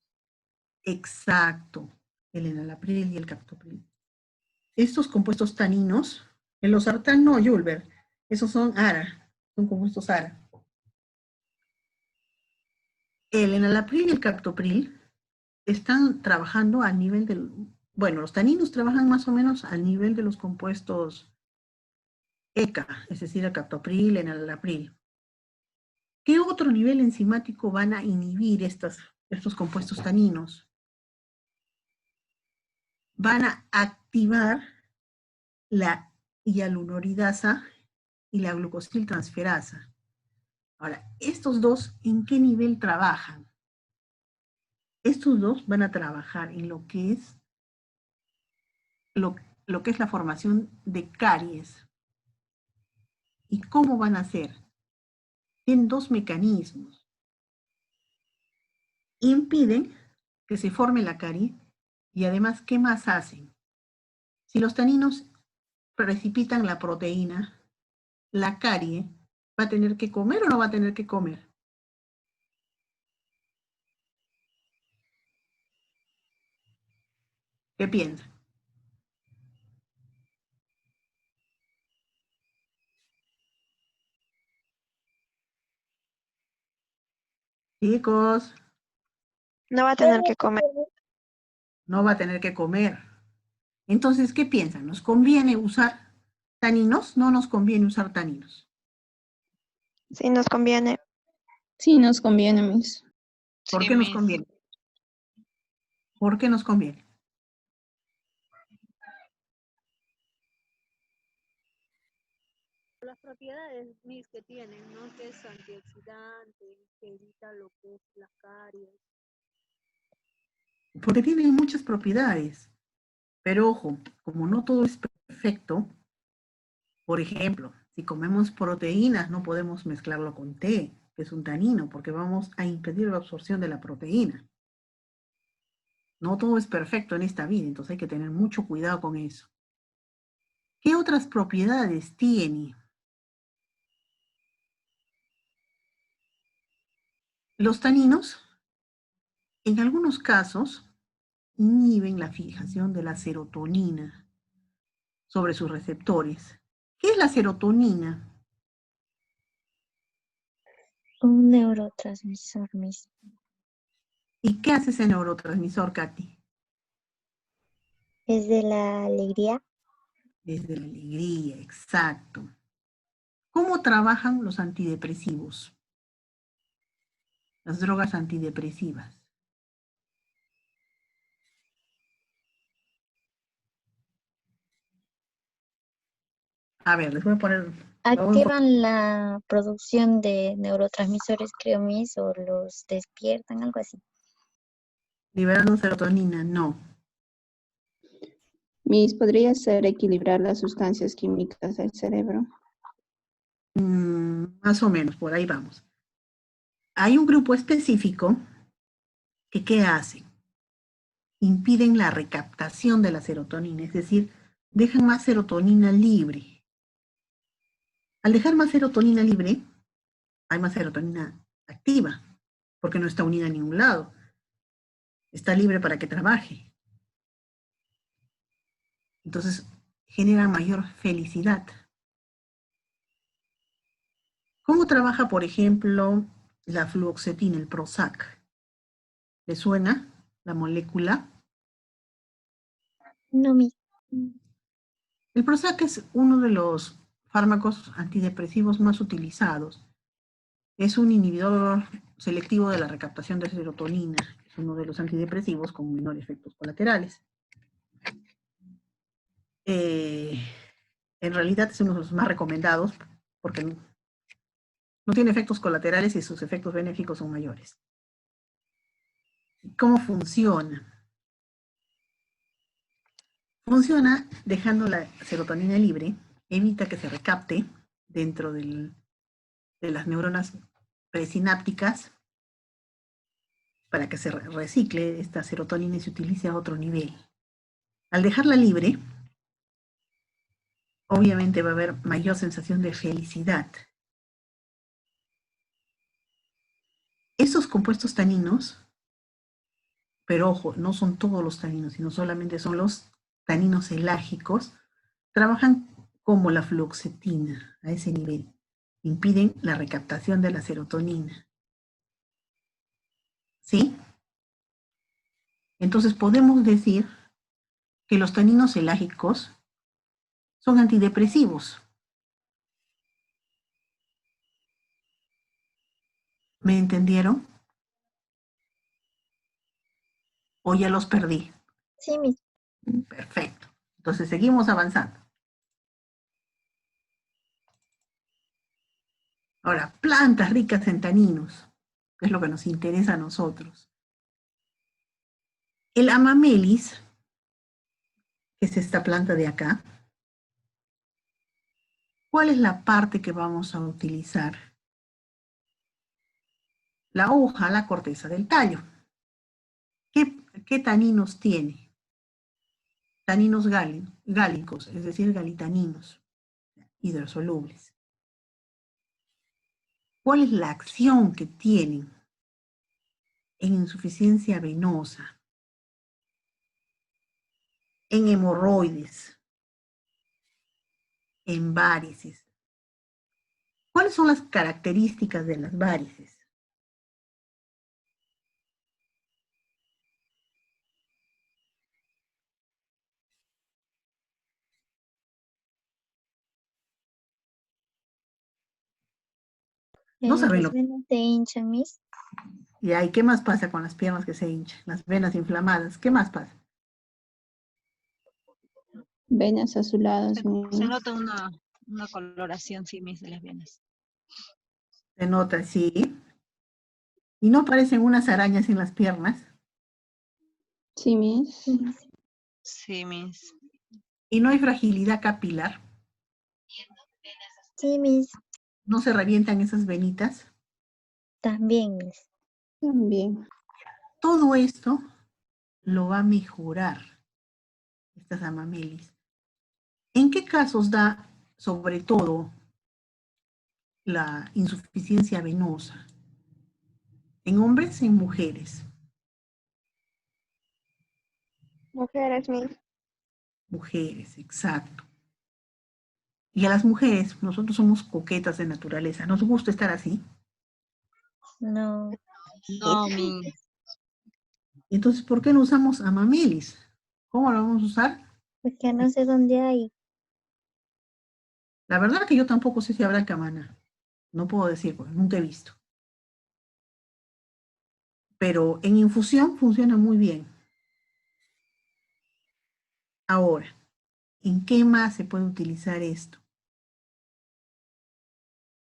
Speaker 1: Exacto. El enalapril y el captopril. Estos compuestos taninos, el losartán no, Julber, esos son ARA, son compuestos ARA. El enalapril y el captopril están trabajando al nivel del, bueno, los taninos trabajan más o menos al nivel de los compuestos ECA, es decir, el captopril, el enalapril. ¿Qué otro nivel enzimático van a inhibir estos compuestos taninos? Van a activar la hialuronidasa y la glucosiltransferasa. Ahora, estos dos, ¿en qué nivel trabajan? Estos dos van a trabajar en lo que es la formación de caries. ¿Y cómo van a hacer? Tienen dos mecanismos. Impiden que se forme la carie y además, ¿qué más hacen? Si los taninos precipitan la proteína, la carie va a tener que comer o no va a tener que comer. ¿Qué piensan? Chicos,
Speaker 6: No va a tener que comer.
Speaker 1: no va a tener que comer. Entonces, ¿qué piensan? ¿Nos conviene usar taninos? No nos conviene usar taninos.
Speaker 6: Sí, nos conviene.
Speaker 4: Sí, nos conviene, Miss.
Speaker 1: ¿Por
Speaker 8: Sí,
Speaker 1: qué nos
Speaker 8: Miss.
Speaker 1: conviene? ¿Por qué nos conviene?
Speaker 3: Las propiedades mis que tienen, ¿no? Que es antioxidante, que evita lo que es la caries.
Speaker 1: Porque tienen muchas propiedades. Pero ojo, como no todo es perfecto, por ejemplo, si comemos proteínas no podemos mezclarlo con té, que es un tanino, porque vamos a impedir la absorción de la proteína. No todo es perfecto en esta vida, entonces hay que tener mucho cuidado con eso. ¿Qué otras propiedades tiene? Los taninos, en algunos casos, inhiben la fijación de la serotonina sobre sus receptores. ¿Qué es la serotonina?
Speaker 5: Un neurotransmisor, Miss.
Speaker 1: ¿Y qué hace ese neurotransmisor, Katy?
Speaker 5: ¿Es de la alegría?
Speaker 1: Desde la alegría, exacto. ¿Cómo trabajan los antidepresivos? Las drogas antidepresivas. A ver, les voy a poner...
Speaker 5: Activan la producción de neurotransmisores, creo, Miss, o los despiertan, algo así.
Speaker 1: Liberando serotonina, no.
Speaker 4: Miss, ¿podría ser equilibrar las sustancias químicas del cerebro?
Speaker 1: Más o menos, por ahí vamos. Hay un grupo específico que ¿qué hacen? Impiden la recaptación de la serotonina, es decir, dejan más serotonina libre. Al dejar más serotonina libre, hay más serotonina activa, porque no está unida a ningún lado. Está libre para que trabaje. Entonces, genera mayor felicidad. ¿Cómo trabaja, por ejemplo, la fluoxetina, el Prozac? ¿Le suena la molécula?
Speaker 5: No, Miss.
Speaker 1: El Prozac es uno de los fármacos antidepresivos más utilizados. Es un inhibidor selectivo de la recaptación de serotonina. Es uno de los antidepresivos con menores efectos colaterales. En realidad es uno de los más recomendados porque no tiene efectos colaterales y sus efectos benéficos son mayores. ¿Cómo funciona? Funciona dejando la serotonina libre evita que se recapte dentro de las neuronas presinápticas para que se recicle esta serotonina y se utilice a otro nivel. Al dejarla libre, obviamente va a haber mayor sensación de felicidad. Esos compuestos taninos, pero ojo, no son todos los taninos, sino solamente son los taninos elágicos, trabajan como la fluoxetina a ese nivel. Impiden la recaptación de la serotonina. ¿Sí? Entonces podemos decir que los taninos elágicos son antidepresivos. ¿Me entendieron? ¿O ya los perdí?
Speaker 5: Sí, Miss.
Speaker 1: Perfecto. Entonces seguimos avanzando. Ahora, plantas ricas en taninos, que es lo que nos interesa a nosotros. El amamelis, que es esta planta de acá, ¿cuál es la parte que vamos a utilizar? La hoja, la corteza del tallo. ¿Qué taninos tiene? Taninos gálicos, es decir, galitaninos, hidrosolubles. ¿Cuál es la acción que tienen en insuficiencia venosa, en hemorroides, en varices? ¿Cuáles son las características de las varices? No saben
Speaker 5: Las
Speaker 1: lo
Speaker 5: venas se hinchan, Miss.
Speaker 1: que hay. ¿Qué más pasa con las piernas que se hinchan? Las venas inflamadas. ¿Qué más pasa?
Speaker 4: Venas azuladas,
Speaker 8: Se
Speaker 4: Miss.
Speaker 8: nota una coloración, sí, Miss, de las venas.
Speaker 1: Se nota, sí. ¿Y no parecen unas arañas en las piernas?
Speaker 4: Sí, Miss.
Speaker 8: Sí, Miss.
Speaker 1: ¿Y no hay fragilidad capilar?
Speaker 5: Sí, Miss.
Speaker 1: ¿No se revientan esas venitas?
Speaker 5: También, Miss.
Speaker 4: También.
Speaker 1: Todo esto lo va a mejorar estas amamelis. ¿En qué casos da, sobre todo, la insuficiencia venosa? ¿En hombres, en mujeres?
Speaker 6: Mujeres, Miss.
Speaker 1: Mujeres, exacto. Y a las mujeres, nosotros somos coquetas de naturaleza. ¿Nos gusta estar así?
Speaker 5: No,
Speaker 8: No, Miss.
Speaker 1: Entonces, ¿por qué no usamos amamelis? ¿Cómo lo vamos a usar?
Speaker 5: porque no sé dónde hay.
Speaker 1: La verdad que yo tampoco sé si habrá camana. No puedo decir, porque nunca he visto. Pero en infusión funciona muy bien. Ahora, ¿en qué más se puede utilizar esto?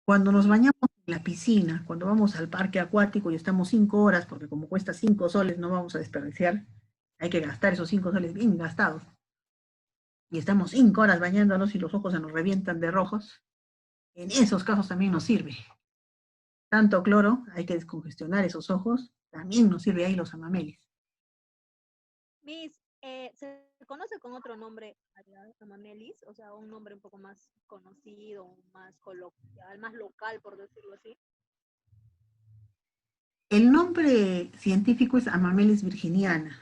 Speaker 1: Cuando nos bañamos en la piscina, cuando vamos al parque acuático y estamos 5 horas, porque como cuesta 5 soles no vamos a desperdiciar, hay que gastar esos 5 soles bien gastados. Y estamos 5 horas bañándonos y los ojos se nos revientan de rojos, en esos casos también nos sirve. Tanto cloro, hay que descongestionar esos ojos, también nos sirve ahí los amamelis.
Speaker 3: Miss, ¿se conoce con otro nombre a la amamelis? O sea, un nombre un poco más conocido, más coloquial, más local, por decirlo así.
Speaker 1: El nombre científico es Amamelis virginiana.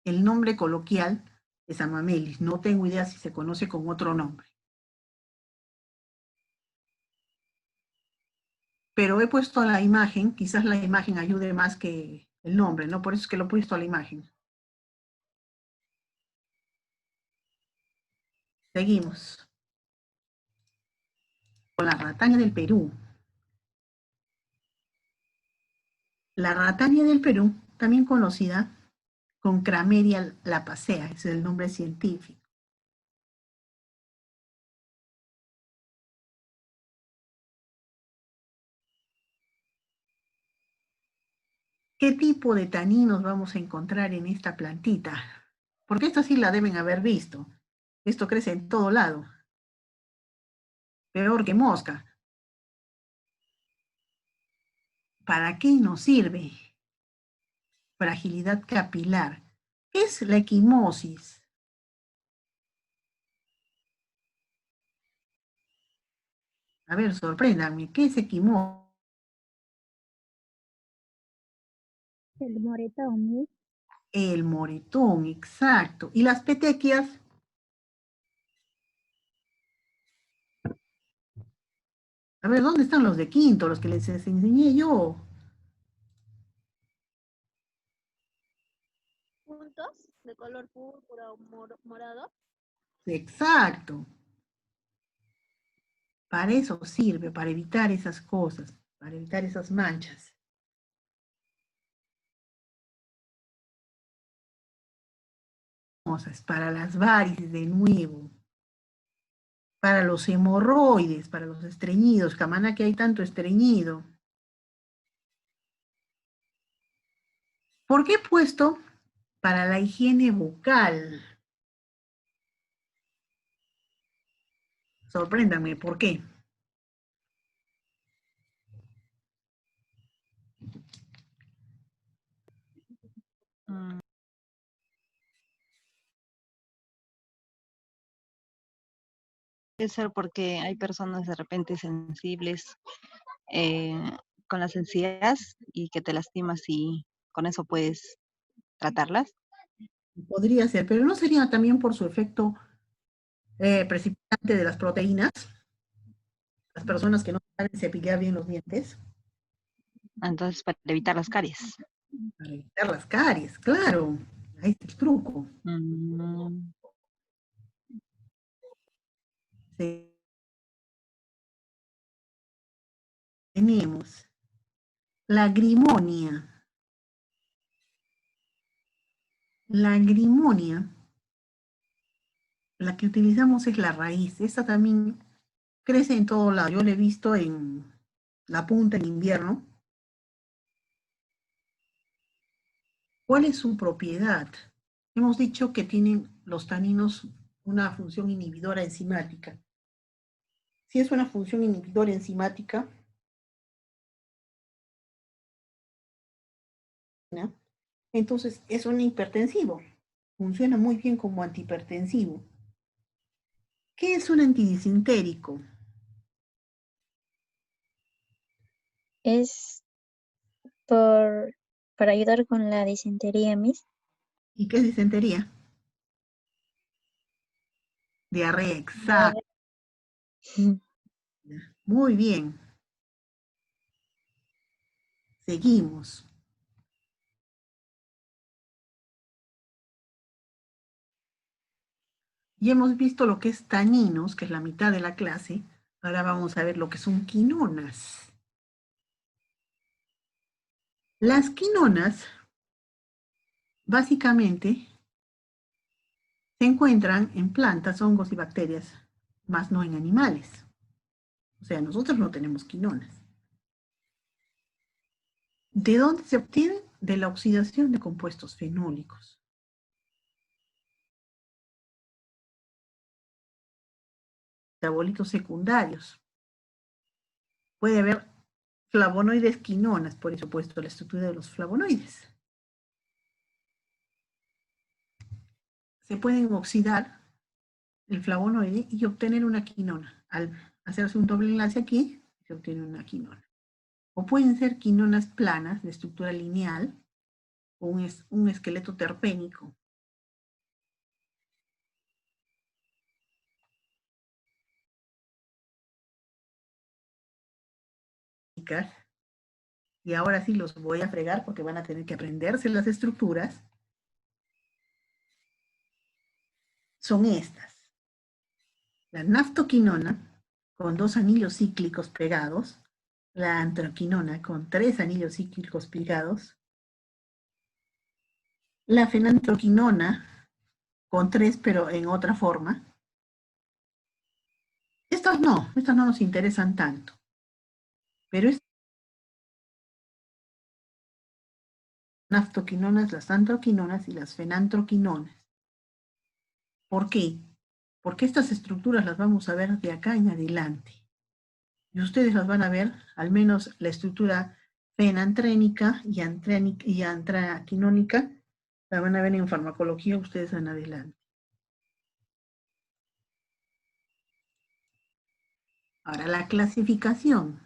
Speaker 1: El nombre coloquial es Amamelis. No tengo idea si se conoce con otro nombre. Pero he puesto la imagen, quizás la imagen ayude más que el nombre, ¿no? Por eso es que lo he puesto a la imagen. Seguimos. Con la ratania del Perú. La ratania del Perú, también conocida con Crameria lapacea, ese es el nombre científico. ¿Qué tipo de taninos vamos a encontrar en esta plantita? Porque esta sí la deben haber visto. Esto crece en todo lado. peor que mosca. ¿Para qué nos sirve? Fragilidad capilar. ¿Qué es la equimosis? A ver, sorpréndanme, ¿qué es equimosis?
Speaker 7: El moretón, Miss.
Speaker 1: El moretón, exacto. ¿Y las petequias? A ver, ¿dónde están los de quinto, los que les enseñé yo?
Speaker 3: Puntos de color púrpura o morado.
Speaker 1: Exacto. Para eso sirve, para evitar esas cosas, para evitar esas manchas. Para las varices de nuevo, para los hemorroides, para los estreñidos, Camana que hay tanto estreñido. ¿Por qué he puesto para la higiene bucal? Sorpréndanme, ¿por qué?
Speaker 8: Mm, Puede ser porque hay personas de repente sensibles eh, con las encías y que te lastimas y con eso puedes tratarlas.
Speaker 1: Podría ser, pero ¿no sería también por su efecto precipitante de las proteínas? Las personas que no saben cepillar bien los dientes.
Speaker 8: Entonces, para evitar las caries.
Speaker 1: Para evitar las caries, claro. Ahí está el truco.
Speaker 8: Mm,
Speaker 1: Sí. Tenemos la grimonia. La grimonia, la que utilizamos es la raíz. Esta también crece en todo lado. Yo la he visto en la punta en invierno. ¿Cuál es su propiedad? Hemos dicho que tienen los taninos una función inhibidora enzimática. Si es una función inhibidora enzimática, ¿no? Entonces es un hipertensivo. Funciona muy bien como antihipertensivo. ¿Qué es un antidisentérico?
Speaker 5: Es para ayudar con la disentería, Miss.
Speaker 1: ¿Y qué es disentería? Diarrea, exacto. Muy bien. Seguimos. Ya hemos visto lo que es taninos, que es la mitad de la clase. Ahora vamos a ver lo que son quinonas. Las quinonas, básicamente, se encuentran en plantas, hongos y bacterias, más no en animales. O sea, nosotros no tenemos quinonas. ¿De dónde se obtienen? De la oxidación de compuestos fenólicos. Metabolitos secundarios. Puede haber flavonoides quinonas, por eso he puesto la estructura de los flavonoides. Se pueden oxidar el flavonoide y obtener una quinona. Al hacerse un doble enlace aquí, se obtiene una quinona. O pueden ser quinonas planas de estructura lineal o un esqueleto terpénico. Y ahora sí los voy a fregar porque van a tener que aprenderse las estructuras. Son estas. La naftoquinona con 2 anillos cíclicos pegados, la antroquinona con 3 anillos cíclicos pegados, la fenantroquinona con 3 pero en otra forma. Estos no nos interesan tanto, pero estas naftoquinonas, las antroquinonas y las fenantroquinonas. ¿Por qué? Porque estas estructuras las vamos a ver de acá en adelante. Y ustedes las van a ver, al menos la estructura fenantrénica y antraquinónica, la van a ver en farmacología ustedes en adelante. Ahora, la clasificación.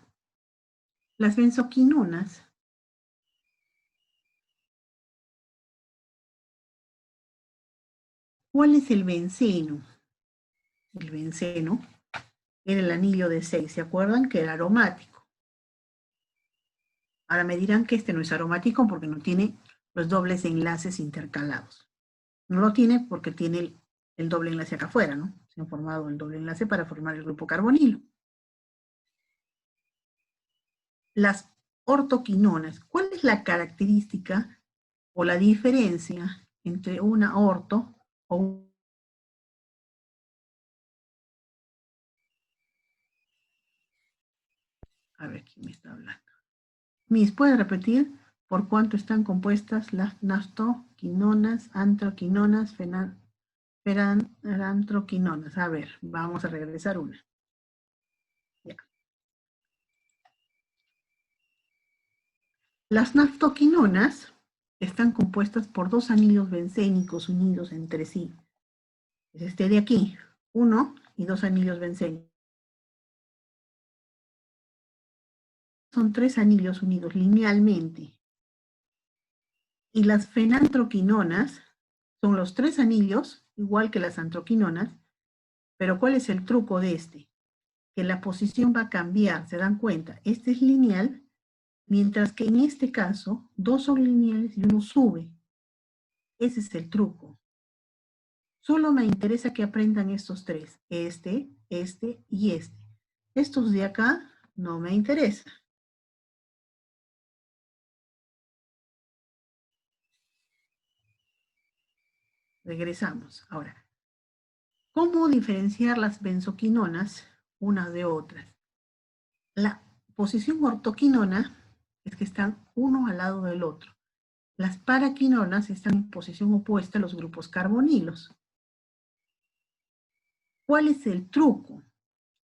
Speaker 1: Las benzoquinonas ¿cuál es el benceno? El benceno era el anillo de 6, ¿se acuerdan? Que era aromático. Ahora me dirán que este no es aromático porque no tiene los dobles enlaces intercalados. No lo tiene porque tiene el doble enlace acá afuera, ¿no? Se han formado el doble enlace para formar el grupo carbonilo. Las ortoquinonas, ¿cuál es la característica o la diferencia entre una orto o un... A ver, ¿quién me está hablando? Miss, ¿puede repetir por cuánto están compuestas las naftoquinonas, antroquinonas, ferantroquinonas? A ver, vamos a regresar una. Ya. Las naftoquinonas están compuestas por dos anillos bencénicos unidos entre sí. Es este de aquí, 1 y 2 anillos bencénicos. Son 3 anillos unidos linealmente. Y las fenantroquinonas son los 3 anillos, igual que las antroquinonas, pero ¿cuál es el truco de este? Que la posición va a cambiar, ¿se dan cuenta? Este es lineal, mientras que en este caso, 2 son lineales y uno sube. Ese es el truco. Solo me interesa que aprendan estos 3, este y este. Estos de acá no me interesan. Regresamos. Ahora, ¿cómo diferenciar las benzoquinonas unas de otras? La posición ortoquinona es que están uno al lado del otro. Las paraquinonas están en posición opuesta a los grupos carbonilos. ¿Cuál es el truco?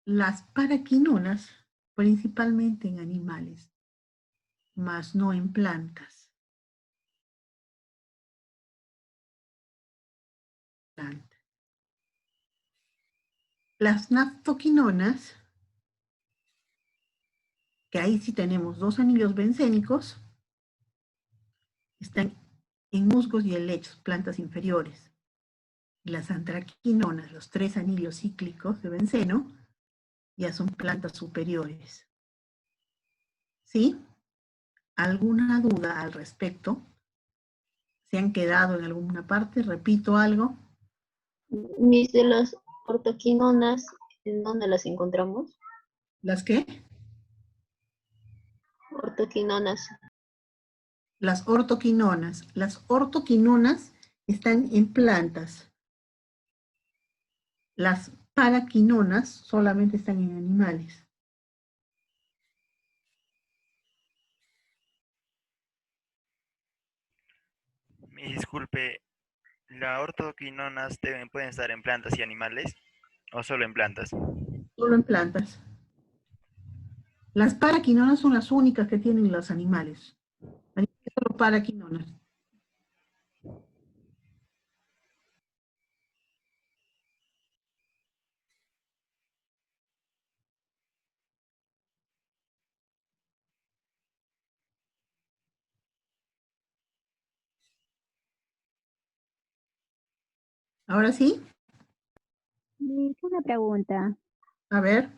Speaker 1: Las paraquinonas, principalmente en animales, mas no en plantas. Las naftoquinonas, que ahí sí tenemos 2 anillos bencénicos, están en musgos y helechos, plantas inferiores. Las antraquinonas, los 3 anillos cíclicos de benceno, ya son plantas superiores. ¿Sí? ¿Alguna duda al respecto? ¿Se han quedado en alguna parte? ¿Repito algo?
Speaker 2: Mis de las ortoquinonas, ¿en dónde las encontramos?
Speaker 1: ¿Las qué?
Speaker 2: Ortoquinonas.
Speaker 1: Las ortoquinonas. Las ortoquinonas están en plantas. Las paraquinonas solamente están en animales.
Speaker 9: Disculpe, ¿las ortoquinonas pueden estar en plantas y animales o solo en plantas?
Speaker 1: Solo en plantas. Las paraquinonas son las únicas que tienen los animales. Solo paraquinonas. ¿Ahora sí?
Speaker 7: Una pregunta.
Speaker 1: A ver.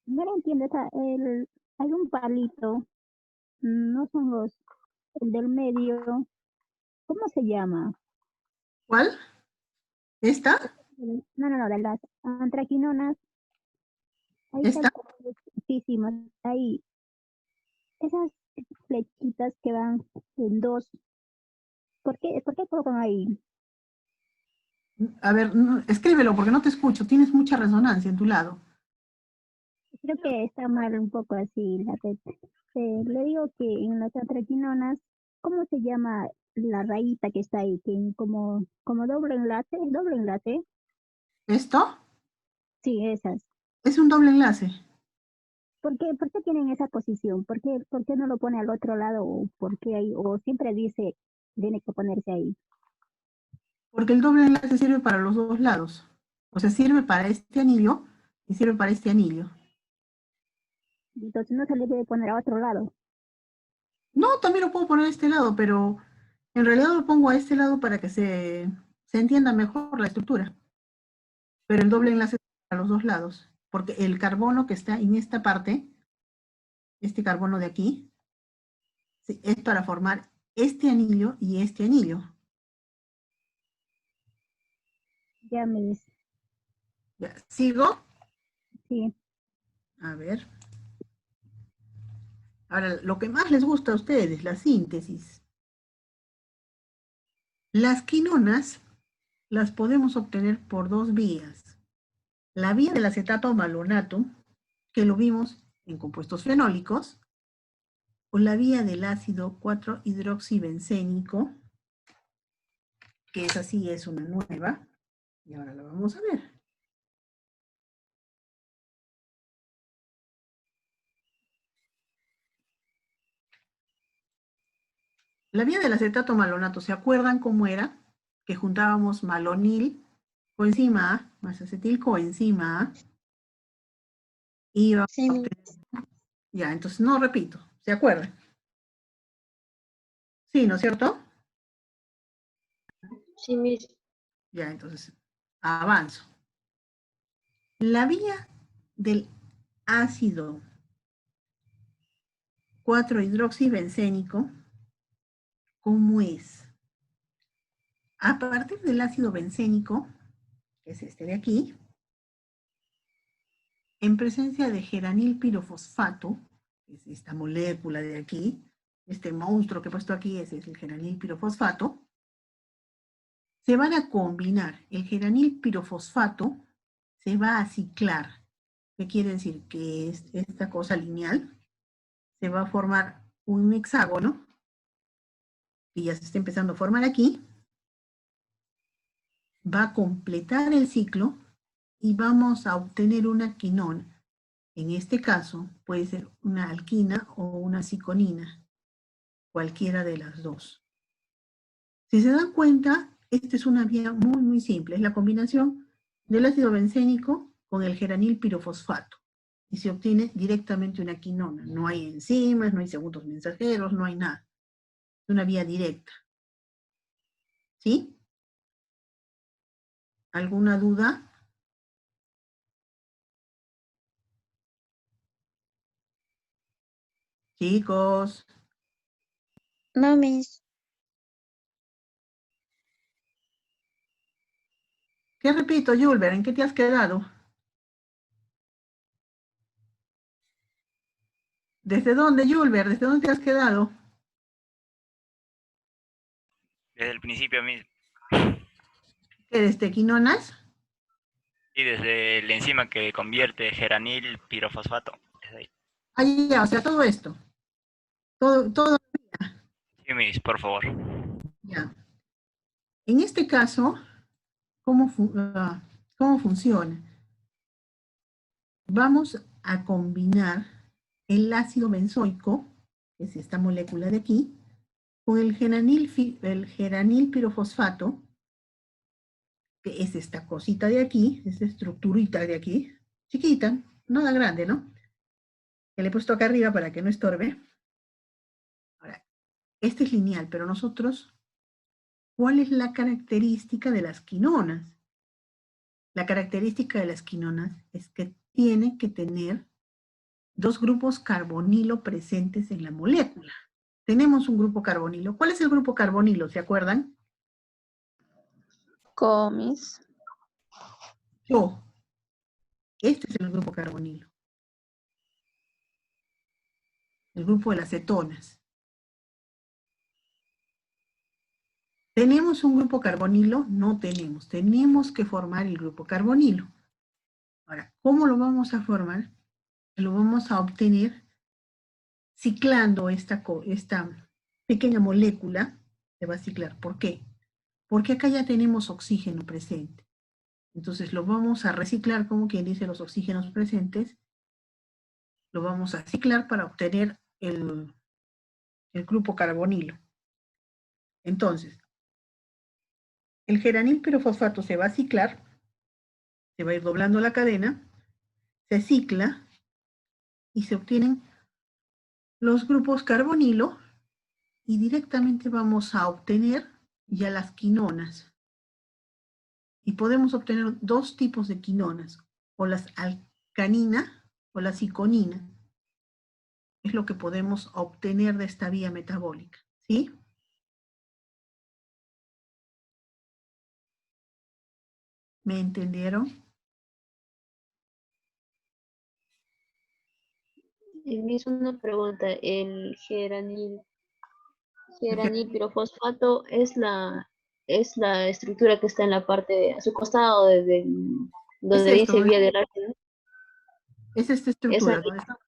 Speaker 7: No lo entiendo. Hay un palito. No son el del medio. ¿Cómo se llama?
Speaker 1: ¿Cuál? ¿Esta?
Speaker 7: No, de las antraquinonas. Ahí está
Speaker 1: ¿Esta?
Speaker 7: muchísimas. Ahí. Esas flechitas que van en dos. ¿Por qué colocan ahí?
Speaker 1: A ver, escríbelo porque no te escucho. Tienes mucha resonancia en tu lado.
Speaker 7: Creo que está mal un poco así la red. Le digo que en las antraquinonas, ¿cómo se llama la rayita que está ahí? Que como doble enlace, ¿Doble enlace?
Speaker 1: ¿Esto?
Speaker 7: Sí, esas.
Speaker 1: Es un doble enlace.
Speaker 7: ¿Por qué tienen esa posición? ¿Por qué no lo pone al otro lado? ¿O por qué ahí? ¿O siempre dice tiene que ponerse ahí?
Speaker 1: Porque el doble enlace sirve para los dos lados. O sea, sirve para este anillo y sirve para este anillo.
Speaker 7: Entonces no se le debe poner a otro lado.
Speaker 1: No, también lo puedo poner a este lado, pero en realidad lo pongo a este lado para que se entienda mejor la estructura. Pero el doble enlace es para los dos lados. Porque el carbono que está en esta parte, este carbono de aquí, sí, es para formar este anillo y este anillo.
Speaker 7: Ya, Miss.
Speaker 1: Ya, ¿sigo?
Speaker 7: Sí.
Speaker 1: A ver. Ahora, lo que más les gusta a ustedes, la síntesis. Las quinonas las podemos obtener por dos vías. La vía del acetato malonato, que lo vimos en compuestos fenólicos, o la vía del ácido 4-hidroxibencénico, que esa sí es una nueva, y ahora la vamos a ver. La vía del acetato malonato, ¿se acuerdan cómo era? Que juntábamos malonil, coenzima A, más acetilcoenzima A, y íbamos
Speaker 5: Sí,
Speaker 1: a obtener... Ya, entonces no repito, ¿se acuerdan? Sí, ¿no es cierto?
Speaker 2: Sí, Miss.
Speaker 1: Ya, entonces avanzo. La vía del ácido 4-hidroxibencénico, ¿cómo es? A partir del ácido bencénico, que es este de aquí, en presencia de geranil pirofosfato, que es esta molécula de aquí, este monstruo que he puesto aquí, ese es el geranil pirofosfato, se van a combinar. El geranil pirofosfato se va a ciclar. ¿Qué quiere decir? Que es esta cosa lineal se va a formar un hexágono, que ya se está empezando a formar aquí, va a completar el ciclo y vamos a obtener una quinona. En este caso puede ser una alquina o una ciconina, cualquiera de las dos. Si se dan cuenta, esta es una vía muy, muy simple. Es la combinación del ácido bencénico con el geranil pirofosfato. Y se obtiene directamente una quinona. No hay enzimas, no hay segundos mensajeros, no hay nada. Es una vía directa. ¿Sí? ¿Alguna duda? Chicos.
Speaker 5: no, Miss.
Speaker 1: ¿Qué repito, Julber? ¿En qué te has quedado? ¿Desde dónde, Julber? ¿Desde dónde te has quedado?
Speaker 9: Desde el principio mismo.
Speaker 1: ¿Qué, desde quinonas?
Speaker 9: Y desde la enzima que convierte geranil pirofosfato. Desde ahí.
Speaker 1: Ahí ya, o sea, todo esto. Todo
Speaker 9: Sí, Miss, por favor.
Speaker 1: ya. En este caso, ¿cómo funciona? Vamos a combinar el ácido benzoico, que es esta molécula de aquí, con el geranil pirofosfato, que es esta cosita de aquí, esta estructurita de aquí, chiquita, nada grande, ¿no? Que le he puesto acá arriba para que no estorbe. Ahora, este es lineal, pero nosotros, ¿cuál es la característica de las quinonas? La característica de las quinonas es que tiene que tener dos grupos carbonilo presentes en la molécula. Tenemos un grupo carbonilo. ¿Cuál es el grupo carbonilo? ¿Se acuerdan?
Speaker 4: Comis.
Speaker 1: Yo. Este es el grupo carbonilo. El grupo de las cetonas. ¿Tenemos un grupo carbonilo? No tenemos. Tenemos que formar el grupo carbonilo. Ahora, ¿cómo lo vamos a formar? Lo vamos a obtener ciclando esta pequeña molécula. Se va a ciclar. ¿Por qué? Porque acá ya tenemos oxígeno presente. Entonces lo vamos a reciclar, como quien dice, los oxígenos presentes, lo vamos a ciclar para obtener el grupo carbonilo. Entonces, el geranil pirofosfato se va a ciclar, se va a ir doblando la cadena, se cicla y se obtienen los grupos carbonilo y directamente vamos a obtener ya las quinonas. Y podemos obtener dos tipos de quinonas, o las alcanina o la ciconina. Es lo que podemos obtener de esta vía metabólica, ¿sí? ¿Me entendieron?
Speaker 2: Miss, una pregunta. ¿El geranil
Speaker 1: El
Speaker 2: pirofosfato es la estructura que está en la parte a su costado
Speaker 1: Es
Speaker 2: donde
Speaker 1: esto,
Speaker 2: dice
Speaker 1: ¿no?
Speaker 2: vía del ácido?
Speaker 1: Es esta
Speaker 2: Esa
Speaker 1: estructura. ¿Dónde está?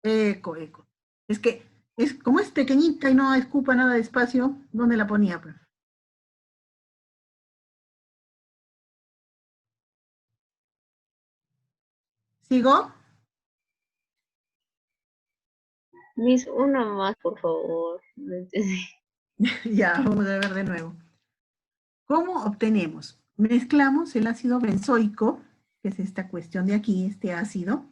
Speaker 1: Eco. Es que, como es pequeñita y no escupa nada de espacio, ¿dónde la ponía? Pues? ¿Sigo?
Speaker 2: Miss, una más, por favor. No entendí.
Speaker 1: Ya, vamos a ver de nuevo. ¿Cómo obtenemos? Mezclamos el ácido benzoico, que es esta cuestión de aquí, este ácido.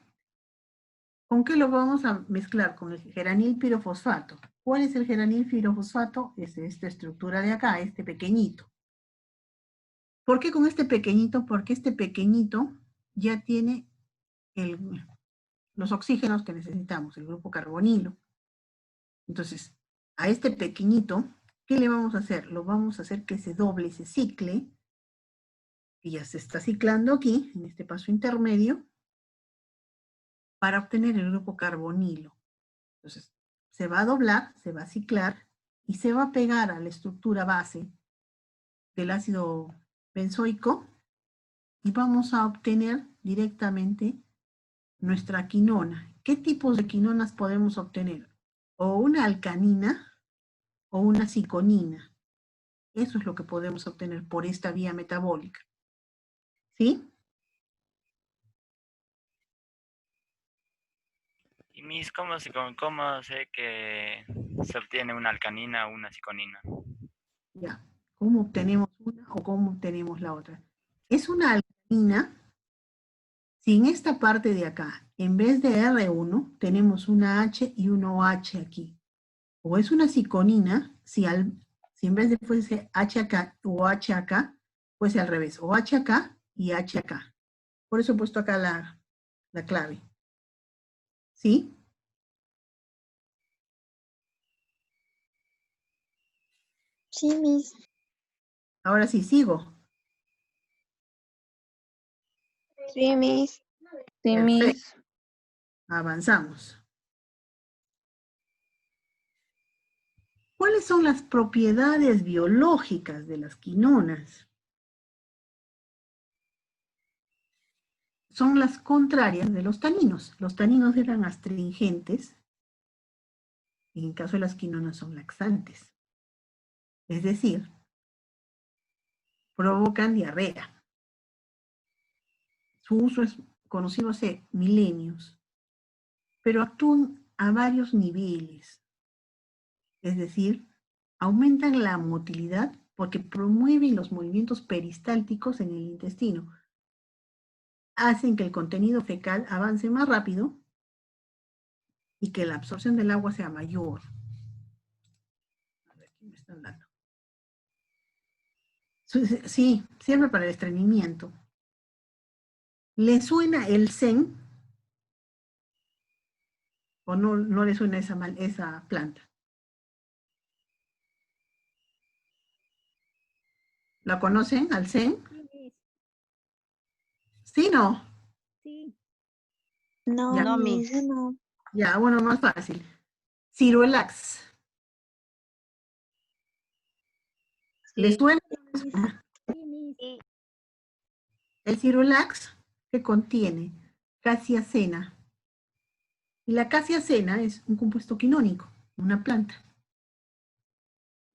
Speaker 1: ¿Con qué lo vamos a mezclar? Con el geranil pirofosfato. ¿Cuál es el geranil pirofosfato? Es esta estructura de acá, este pequeñito. ¿Por qué con este pequeñito? Porque este pequeñito ya tiene los oxígenos que necesitamos, el grupo carbonilo. Entonces, a este pequeñito, ¿qué le vamos a hacer? Lo vamos a hacer que se doble, se cicle, y ya se está ciclando aquí, en este paso intermedio, para obtener el grupo carbonilo. Entonces, se va a doblar, se va a ciclar, y se va a pegar a la estructura base del ácido benzoico, y vamos a obtener directamente nuestra quinona. ¿Qué tipos de quinonas podemos obtener? O una alcanina o una ciconina. Eso es lo que podemos obtener por esta vía metabólica. ¿Sí?
Speaker 9: Y Miss, ¿cómo sé que se obtiene una alcanina o una ciconina?
Speaker 1: Ya. ¿Cómo obtenemos una o cómo obtenemos la otra? Es una alcanina si en esta parte de acá, en vez de R1, tenemos una H y un OH aquí. O es una ciconina si en vez de fuese H acá o H acá, fuese al revés, o H acá y H acá. Por eso he puesto acá la clave. ¿Sí?
Speaker 5: Sí, Miss.
Speaker 1: Ahora sí, sigo.
Speaker 6: Sí, Miss.
Speaker 4: Sí,
Speaker 1: Perfecto.
Speaker 4: Miss.
Speaker 1: Avanzamos. ¿Cuáles son las propiedades biológicas de las quinonas? Son las contrarias de los taninos. Los taninos eran astringentes, y en el caso de las quinonas son laxantes. Es decir, provocan diarrea. Su uso es conocido hace milenios, pero actúan a varios niveles. Es decir, aumentan la motilidad porque promueven los movimientos peristálticos en el intestino. Hacen que el contenido fecal avance más rápido y que la absorción del agua sea mayor. A ver, ¿qué me están dando? Sí, sirve para el estreñimiento. ¿Le suena el zen? ¿O no le suena esa planta? ¿La conocen, al zen?
Speaker 3: Sí, Miss.
Speaker 1: ¿Sí, no?
Speaker 3: Sí.
Speaker 5: No,
Speaker 1: Ya,
Speaker 8: No,
Speaker 5: Miss, yo
Speaker 8: Miss.
Speaker 5: no.
Speaker 1: ya, bueno, más fácil. Ciruelax. ¿Le
Speaker 2: Sí.
Speaker 1: suena?
Speaker 3: Miss. Sí, Miss.
Speaker 1: El Ciruelax que contiene casiacena. Y la casiacena es un compuesto quinónico, una planta.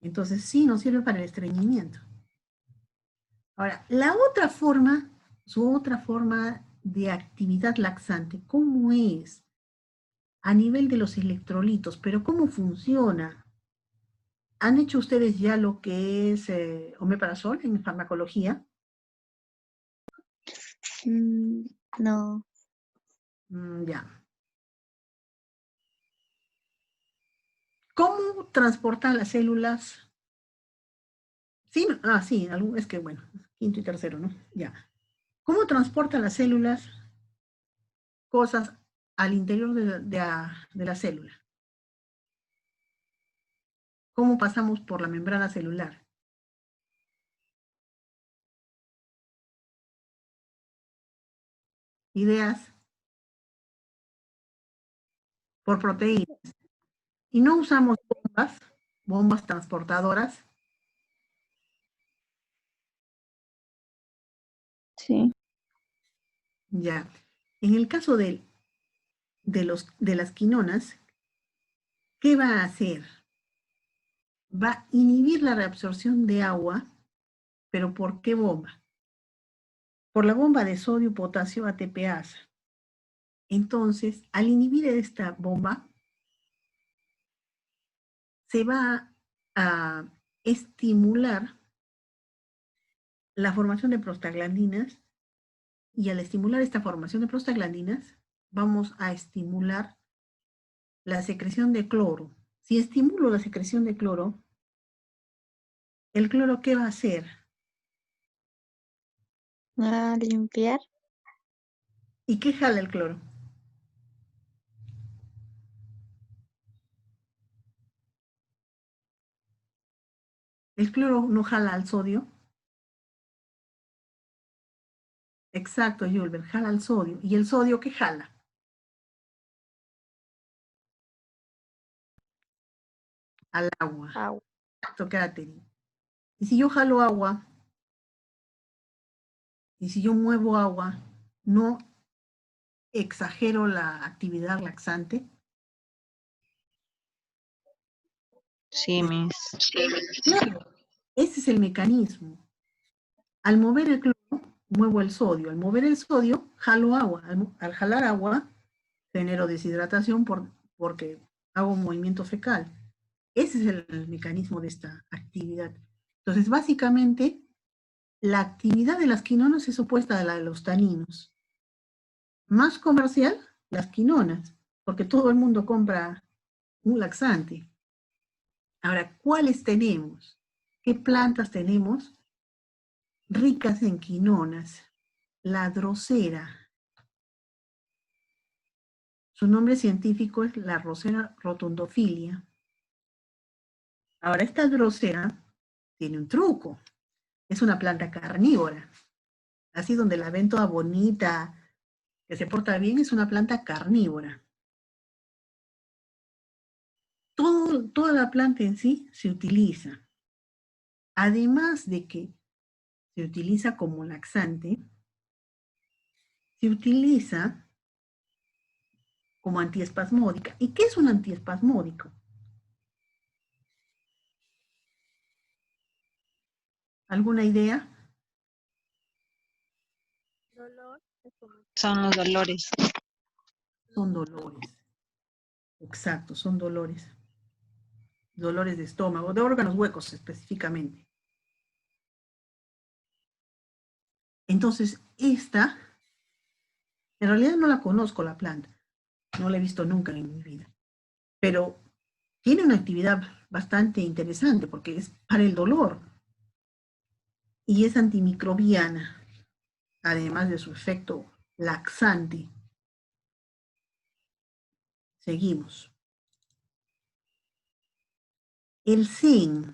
Speaker 1: Entonces sí nos sirve para el estreñimiento. Ahora, la otra forma su otra forma de actividad laxante. ¿Cómo es? A nivel de los electrolitos, pero ¿cómo funciona? ¿Han hecho ustedes ya lo que es omeprazol en farmacología?
Speaker 5: No.
Speaker 1: Ya. ¿Cómo transportan las células? Sí, sí, es que bueno, quinto y tercero, ¿no? Ya. ¿Cómo transportan las células cosas al interior de la célula? ¿Cómo pasamos por la membrana celular? Ideas por proteínas. Y no usamos bombas transportadoras.
Speaker 4: Sí.
Speaker 1: Ya. En el caso de las quinonas, ¿qué va a hacer? Va a inhibir la reabsorción de agua, pero ¿por qué bomba? Por la bomba de sodio, potasio, ATPasa. Entonces, al inhibir esta bomba, se va a estimular la formación de prostaglandinas, y al estimular esta formación de prostaglandinas, vamos a estimular la secreción de cloro. Si estimulo la secreción de cloro, ¿el cloro qué va a hacer?
Speaker 5: Limpiar.
Speaker 1: ¿Y qué jala el cloro? ¿El cloro no jala al sodio? Exacto, Julber, jala al sodio. ¿Y el sodio qué jala? Al agua.
Speaker 5: Agua.
Speaker 1: Exacto, Katherine. Y si yo jalo agua, y si yo muevo agua, ¿no exagero la actividad laxante?
Speaker 8: Sí, Miss.
Speaker 1: Claro, ese es el mecanismo. Al mover el cloro, muevo el sodio. Al mover el sodio, jalo agua. Al jalar agua, genero deshidratación porque hago un movimiento fecal. Ese es el mecanismo de esta actividad. Entonces, básicamente, la actividad de las quinonas es opuesta a la de los taninos. Más comercial, las quinonas, porque todo el mundo compra un laxante. Ahora, ¿cuáles tenemos? ¿Qué plantas tenemos ricas en quinonas? La drosera. Su nombre científico es la Drosera rotundofilia. Ahora, esta drosera tiene un truco. Es una planta carnívora. Así donde la ven toda bonita, que se porta bien, es una planta carnívora. Toda la planta en sí se utiliza. Además de que se utiliza como laxante, se utiliza como antiespasmódica. ¿Y qué es un antiespasmódico? ¿Alguna idea?
Speaker 3: Dolor.
Speaker 8: Son los dolores.
Speaker 1: Son dolores. Exacto, son dolores. Dolores de estómago, de órganos huecos específicamente. Entonces, esta, en realidad no la conozco la planta, no la he visto nunca en mi vida, pero tiene una actividad bastante interesante porque es para el dolor y es antimicrobiana, además de su efecto laxante. Seguimos. El zinc,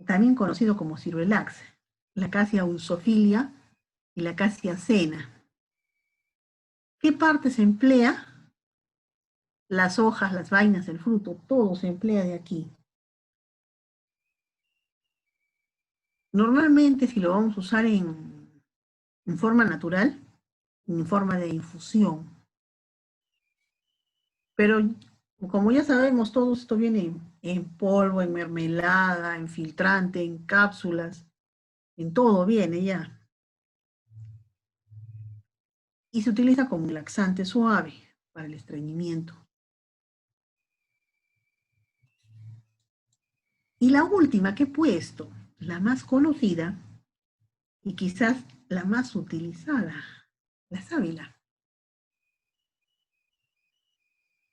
Speaker 1: también conocido como ciruelax, la Acacia unsofilia y la Acacia cena. ¿Qué parte se emplea? Las hojas, las vainas, el fruto, todo se emplea de aquí. Normalmente, si lo vamos a usar en forma natural, en forma de infusión. Pero como ya sabemos, todo esto viene en polvo, en mermelada, en filtrante, en cápsulas. En todo viene ya. Y se utiliza como un laxante suave para el estreñimiento. Y la última que he puesto, la más conocida y quizás la más utilizada, la sábila,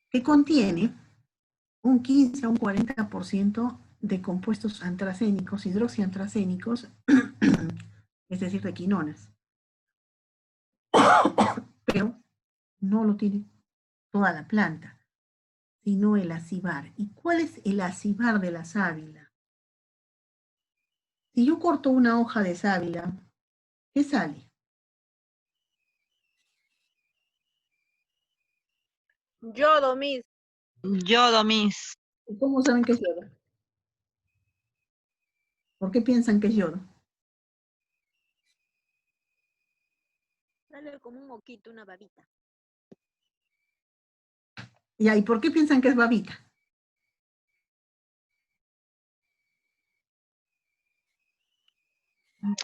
Speaker 1: que contiene un 15 a un 40% de compuestos antracénicos, hidroxiantracénicos, es decir, de quinonas. Pero no lo tiene toda la planta, sino el acibar. ¿Y cuál es el acibar de la sábila? Si yo corto una hoja de sábila, ¿qué sale?
Speaker 3: Yodo, Miss.
Speaker 8: Yodo, Miss.
Speaker 1: ¿Y cómo saben que es yodo? ¿Por qué piensan que es yodo?
Speaker 3: Sale como un moquito, una babita.
Speaker 1: Ya, ¿y por qué piensan que es babita?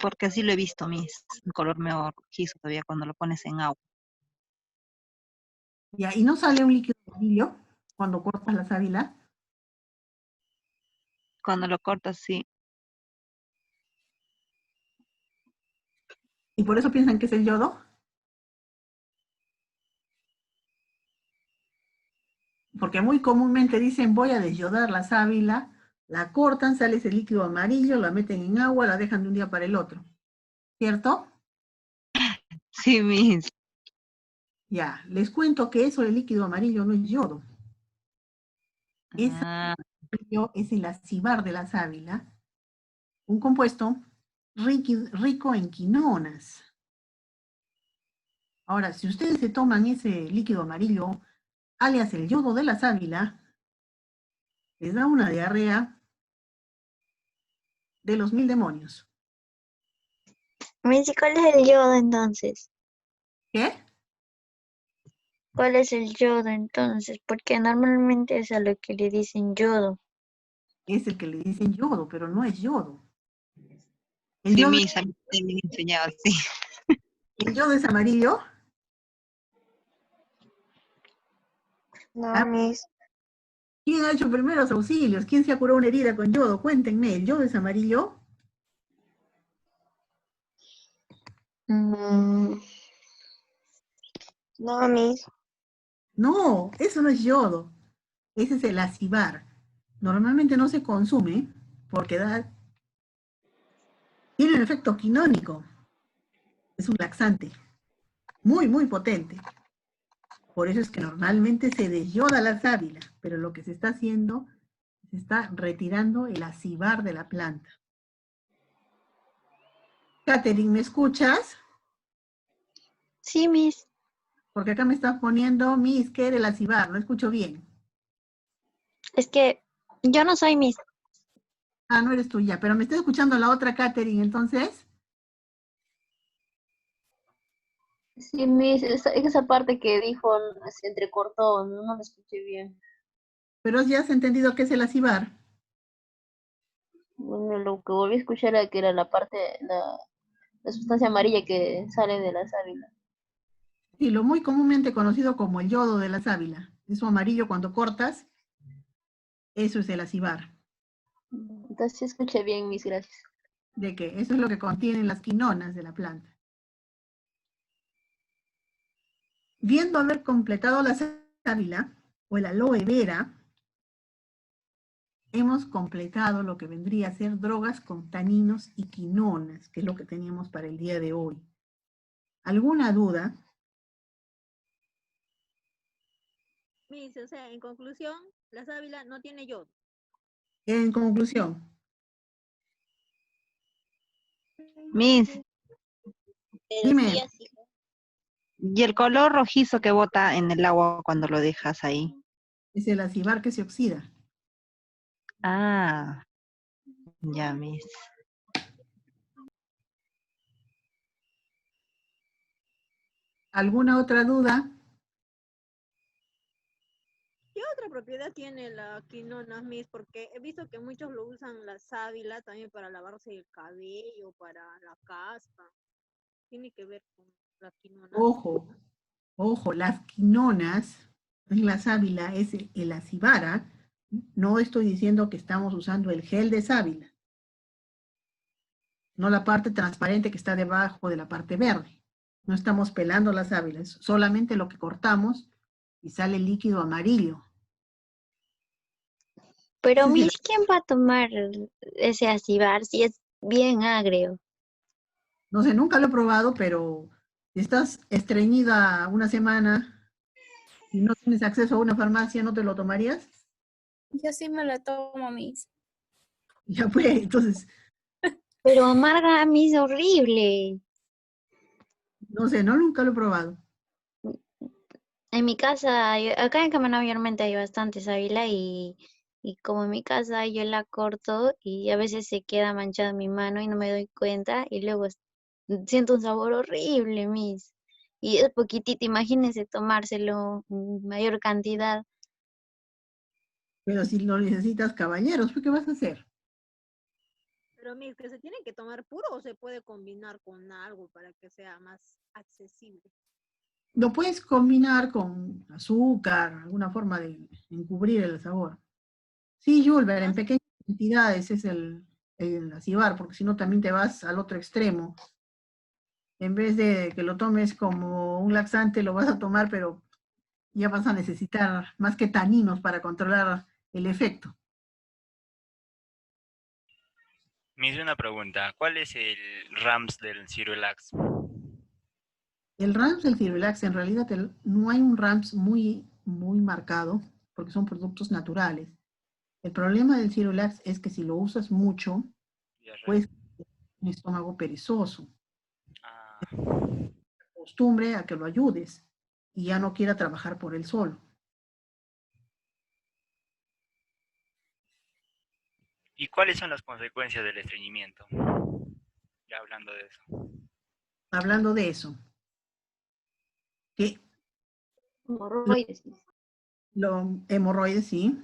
Speaker 8: Porque así lo he visto, Miss. Un color medio rojizo todavía cuando lo pones en agua.
Speaker 1: Ya, ¿y no sale un líquido amarillo cuando cortas la sábila?
Speaker 8: Cuando lo cortas, sí.
Speaker 1: ¿Y por eso piensan que es el yodo? Porque muy comúnmente dicen voy a desyodar la sábila, la cortan, sale ese líquido amarillo, la meten en agua, la dejan de un día para el otro. ¿Cierto?
Speaker 8: Sí, Miss.
Speaker 1: Ya, les cuento que eso del líquido amarillo no es yodo. Ese
Speaker 8: Ah,
Speaker 1: amarillo es el acibar de la sábila, un compuesto rico en quinonas. Ahora, si ustedes se toman ese líquido amarillo, alias el yodo de la sábila, les da una diarrea de los 1000 demonios.
Speaker 5: Miss, ¿y cuál es el yodo entonces?
Speaker 1: ¿Qué?
Speaker 5: ¿Cuál es el yodo entonces? Porque normalmente es a lo que le dicen yodo.
Speaker 1: Es el que le dicen yodo, pero no es yodo. El
Speaker 8: sí,
Speaker 1: yodo,
Speaker 8: Miss. A mí también me han enseñado así.
Speaker 1: el yodo es amarillo.
Speaker 5: No,
Speaker 1: Ah,
Speaker 5: Miss.
Speaker 1: ¿quién ha hecho primeros auxilios? ¿Quién se ha curado una herida con yodo? Cuéntenme, ¿el yodo es amarillo?
Speaker 5: Mm, no, Miss.
Speaker 1: No, eso no es yodo. Ese es el acibar. Normalmente no se consume porque tiene un efecto quinónico. Es un laxante muy, muy potente. Por eso es que normalmente se desyoda la sábila, pero lo que se está haciendo, se está retirando el acibar de la planta. Catherine, ¿me escuchas?
Speaker 5: Sí, Miss.
Speaker 1: Porque acá me estás poniendo mi isquer el acibar, no escucho bien.
Speaker 5: Es que yo no soy Miss.
Speaker 1: Ah, no eres tuya, pero me está escuchando la otra Catherine, entonces.
Speaker 2: Sí, Miss, esa parte que dijo se entrecortó, no la escuché bien.
Speaker 1: Pero ya has entendido qué es el acibar.
Speaker 2: Bueno, lo que volví a escuchar era que era la parte, la sustancia amarilla que sale de la sábila.
Speaker 1: Sí, lo muy comúnmente conocido como el yodo de la sábila. Eso amarillo cuando cortas, eso es el acibar.
Speaker 2: Entonces sí escuché bien, Miss, gracias.
Speaker 1: De que eso es lo que contienen las quinonas de la planta. Viendo haber completado la sábila o el aloe vera, hemos completado lo que vendría a ser drogas con taninos y quinonas, que es lo que teníamos para el día de hoy. ¿Alguna duda?
Speaker 3: Miss, o sea, en conclusión, la sábila no tiene yodo.
Speaker 1: En conclusión,
Speaker 8: Miss,
Speaker 2: Pero sí,
Speaker 1: dime,
Speaker 2: así.
Speaker 8: ¿y el color rojizo que bota en el agua cuando lo dejas ahí?
Speaker 1: es el acibar que se oxida.
Speaker 8: Ah, ya, Miss.
Speaker 1: ¿Alguna otra duda?
Speaker 3: ¿Qué otra propiedad tiene la quinona, Miss? Porque he visto que muchos lo usan la sábila también para lavarse el cabello, para la caspa. Tiene que ver con la quinona.
Speaker 1: Ojo, ojo, las quinonas en la sábila es el acibara. No estoy diciendo que estamos usando el gel de sábila, no la parte transparente que está debajo de la parte verde. No estamos pelando la sábila, es solamente lo que cortamos y sale líquido amarillo.
Speaker 5: Pero
Speaker 1: Ese es el-
Speaker 5: Miss, ¿quién va a tomar ese acibar si es bien agrio?
Speaker 1: no sé, nunca lo he probado, pero si estás estreñida una semana y no tienes acceso a una farmacia, ¿no te lo tomarías?
Speaker 10: Yo sí me lo tomo, Miss.
Speaker 1: Ya fue, entonces,
Speaker 5: Pero amarga, Miss, horrible.
Speaker 1: no sé, no, nunca lo he probado.
Speaker 5: En mi casa, acá en Cama mayormente hay bastante sábila y como en mi casa yo la corto y a veces se queda manchada mi mano y no me doy cuenta y luego siento un sabor horrible, Miss. Y es poquitito, imagínense tomárselo en mayor cantidad.
Speaker 1: Pero si lo necesitas, caballeros, ¿pues qué vas a hacer?
Speaker 3: Pero Miss, ¿que se tiene que tomar puro o se puede combinar con algo para que sea más accesible?
Speaker 1: Lo puedes combinar con azúcar, alguna forma de encubrir el sabor. Sí, Julber, en
Speaker 3: Más,
Speaker 1: pequeñas cantidades es el acibar, porque si no también te vas al otro extremo. En vez de que lo tomes como un laxante, lo vas a tomar, pero ya vas a necesitar más que taninos para controlar el efecto.
Speaker 9: Me hice una pregunta. ¿Cuál es el RAMS del Cirulax?
Speaker 1: El RAMS del Cirulax, en realidad no hay un RAMS muy marcado, porque son productos naturales. El problema del Cirulax es que si lo usas mucho,
Speaker 9: Diarrea.
Speaker 1: puedes tener un estómago perezoso,
Speaker 9: Ah,
Speaker 1: costumbre a que lo ayudes y ya no quiera trabajar por él solo.
Speaker 9: ¿y cuáles son las consecuencias del estreñimiento? Ya hablando de eso.
Speaker 1: Hablando de eso, que
Speaker 2: Hemorroides.
Speaker 1: lo hemorroides sí,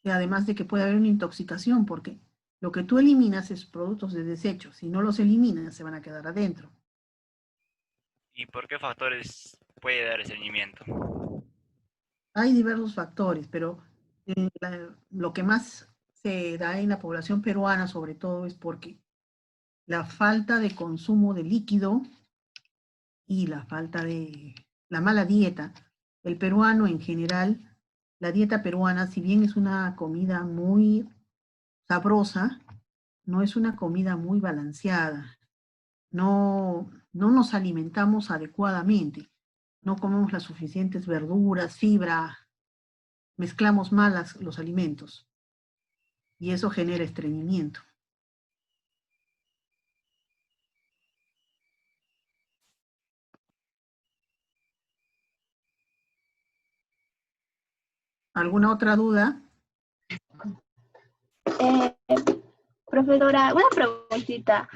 Speaker 1: y además de que puede haber una intoxicación, porque lo que tú eliminas es productos de desecho. Si no los eliminas, se van a quedar adentro.
Speaker 9: ¿Y por qué factores puede dar estreñimiento?
Speaker 1: Hay diversos factores, pero lo que más se da en la población peruana, sobre todo, es porque la falta de consumo de líquido y la falta de la mala dieta. El peruano en general, la dieta peruana, si bien es una comida muy sabrosa, no es una comida muy balanceada. No nos alimentamos adecuadamente. No comemos las suficientes verduras, fibra, mezclamos mal los alimentos y eso genera estreñimiento. ¿Alguna otra duda?
Speaker 10: Eh, Profesora, una preguntita.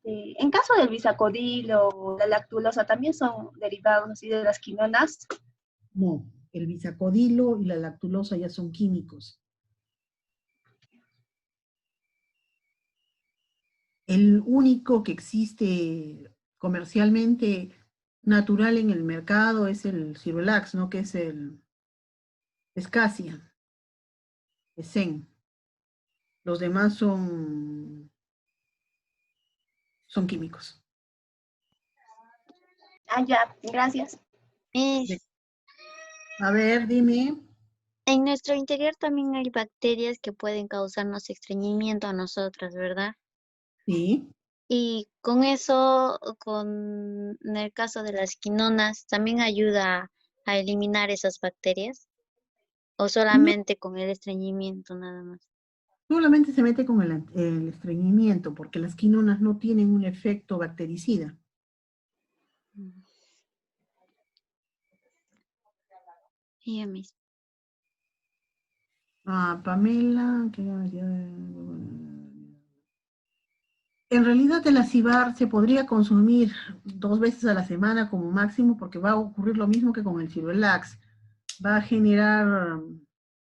Speaker 10: En caso del bisacodil o la lactulosa, ¿también son derivados así de las quinonas?
Speaker 1: No, el bisacodilo y la lactulosa ya son químicos. El único que existe comercialmente natural en el mercado es el Cirulax, ¿no? Que es el Escacia, Esen. Los demás son químicos.
Speaker 10: Ah, ya, gracias.
Speaker 5: Miss,
Speaker 1: A ver, dime.
Speaker 5: en nuestro interior también hay bacterias que pueden causarnos estreñimiento a nosotras, ¿verdad?
Speaker 1: Sí.
Speaker 5: Y con eso, en el caso de las quinonas, ¿también ayuda a eliminar esas bacterias? ¿O
Speaker 1: No,
Speaker 5: solamente con el estreñimiento nada más?
Speaker 1: solamente se mete con el estreñimiento, porque las quinonas no tienen un efecto bactericida.
Speaker 5: Mm. Ya, Miss.
Speaker 1: Pamela, en realidad el acibar se podría consumir 2 veces a la semana como máximo, porque va a ocurrir lo mismo que con el Cirulax. va a generar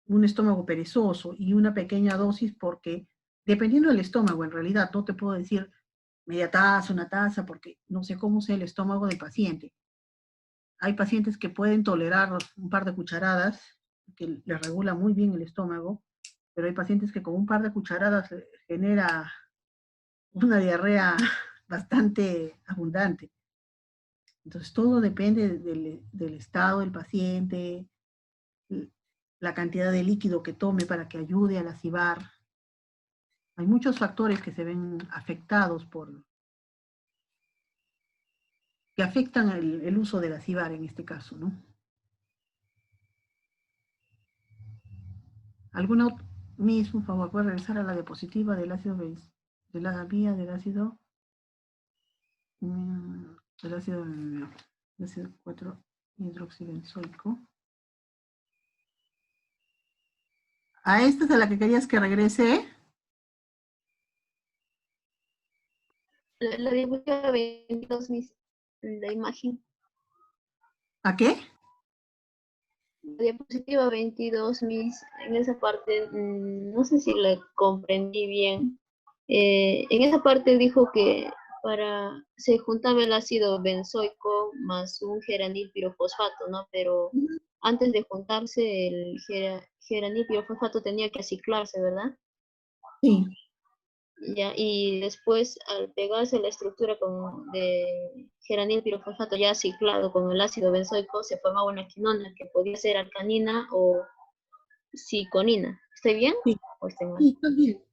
Speaker 1: un estómago perezoso y una pequeña dosis porque, dependiendo del estómago, en realidad, no te puedo decir media taza, una taza, porque no sé cómo sea el estómago del paciente. Hay pacientes que pueden tolerar un par de cucharadas, que les regula muy bien el estómago, pero hay pacientes que con un par de cucharadas genera una diarrea bastante abundante. Entonces, todo depende del estado del paciente, la cantidad de líquido que tome para que ayude a lasivar. Hay muchos factores que se ven afectados que afectan el uso de lasivar en este caso, ¿no? ¿Alguna mismo, por favor, puede regresar a la diapositiva del ácido de la vía del ácido 4 hidroxibenzoico? ¿A esta es a la que querías que regrese?
Speaker 2: La diapositiva 22, la imagen.
Speaker 1: ¿A qué?
Speaker 2: La diapositiva 22, en esa parte, no sé si la comprendí bien. En esa parte dijo que se juntaba el ácido benzoico más un geranil pirofosfato, ¿no? Pero antes de juntarse el geranil pirofosfato tenía que aciclarse, ¿verdad?
Speaker 1: Sí.
Speaker 2: Ya, y después al pegarse la estructura de geranil pirofosfato ya ciclado con el ácido benzoico se formaba una quinona que podía ser alcanina o ciconina. ¿Estoy bien?
Speaker 1: Sí.
Speaker 2: ¿O estoy mal?
Speaker 1: Sí, está bien.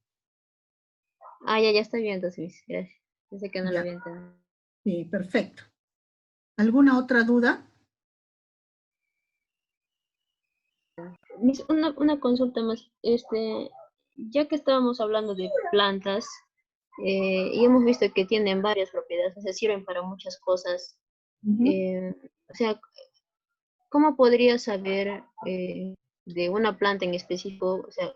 Speaker 2: Ah, ya estoy bien, entonces, gracias. Pensé que no lo
Speaker 1: Ya.
Speaker 2: había entendido.
Speaker 1: Sí, perfecto. ¿Alguna otra duda?
Speaker 2: Una consulta más. Ya que estábamos hablando de plantas, y hemos visto que tienen varias propiedades, o sea, sirven para muchas cosas. O sea, ¿cómo podría saber de una planta en específico? O sea,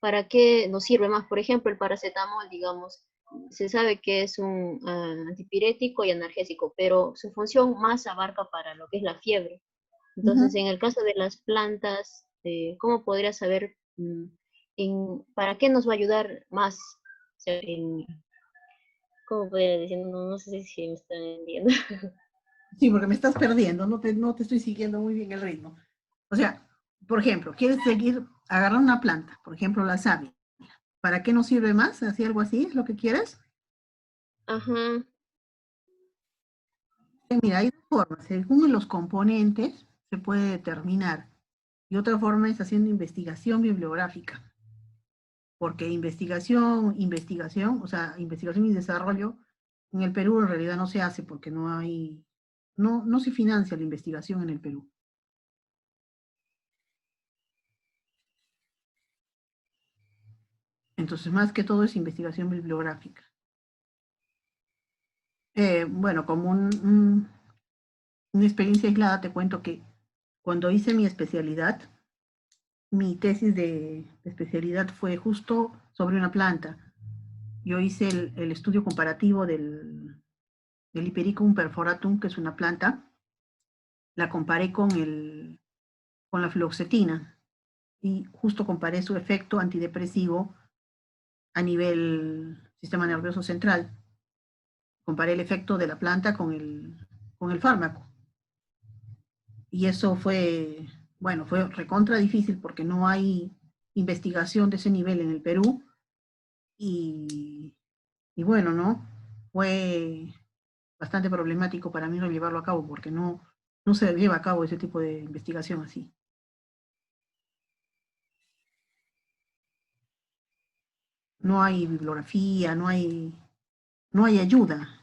Speaker 2: ¿para qué nos sirve más? Por ejemplo, el paracetamol, digamos, se sabe que es un antipirético y analgésico, pero su función más abarca para lo que es la fiebre. Entonces, en el caso de las plantas, ¿cómo podría saber para qué nos va a ayudar más? O sea, ¿cómo podría decir? No sé si me están entendiendo.
Speaker 1: Sí, porque me estás perdiendo, no te estoy siguiendo muy bien el ritmo. O sea, por ejemplo, quieres seguir agarrando una planta, por ejemplo, la savia. ¿Para qué nos sirve más? ¿Así algo así es lo que quieres?
Speaker 2: Ajá.
Speaker 1: Mira, hay dos formas. Según los componentes se puede determinar. Y otra forma es haciendo investigación bibliográfica. Porque investigación, o sea, investigación y desarrollo, en el Perú en realidad no se hace porque no se financia la investigación en el Perú. Entonces, más que todo es investigación bibliográfica. Bueno, como una experiencia aislada, te cuento que cuando hice mi especialidad, mi tesis de especialidad fue justo sobre una planta. Yo hice el estudio comparativo del Hipericum perforatum, que es una planta. La comparé con la fluoxetina y justo comparé su efecto antidepresivo a nivel sistema nervioso central. Comparé el efecto de la planta con el fármaco. Y eso fue recontra difícil porque no hay investigación de ese nivel en el Perú. Y bueno, ¿no? Fue bastante problemático para mí no llevarlo a cabo porque no se lleva a cabo ese tipo de investigación así. No hay bibliografía, no hay ayuda.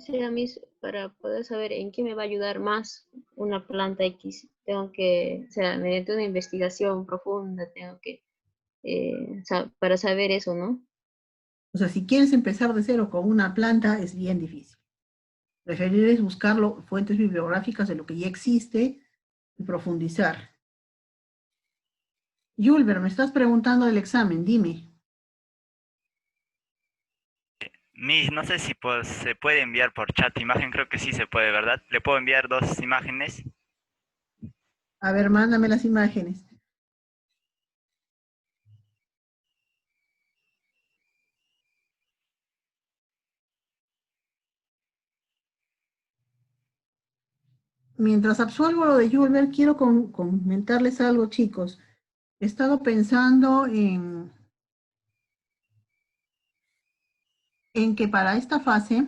Speaker 2: Sí, a mí, para poder saber en qué me va a ayudar más una planta X, tengo que, o sea, mediante una investigación profunda, tengo que, para saber eso, ¿no?
Speaker 1: O sea, si quieres empezar de cero con una planta es bien difícil. Preferir es buscarlo fuentes bibliográficas de lo que ya existe, y profundizar. Yulber, me estás preguntando del examen, dime.
Speaker 9: Miss, no sé si se puede enviar por chat imagen, creo que sí se puede, ¿verdad? ¿Le puedo enviar 2 imágenes?
Speaker 1: A ver, mándame las imágenes. Mientras absuelvo lo de Yulber, quiero comentarles algo, chicos. He estado pensando en que para esta fase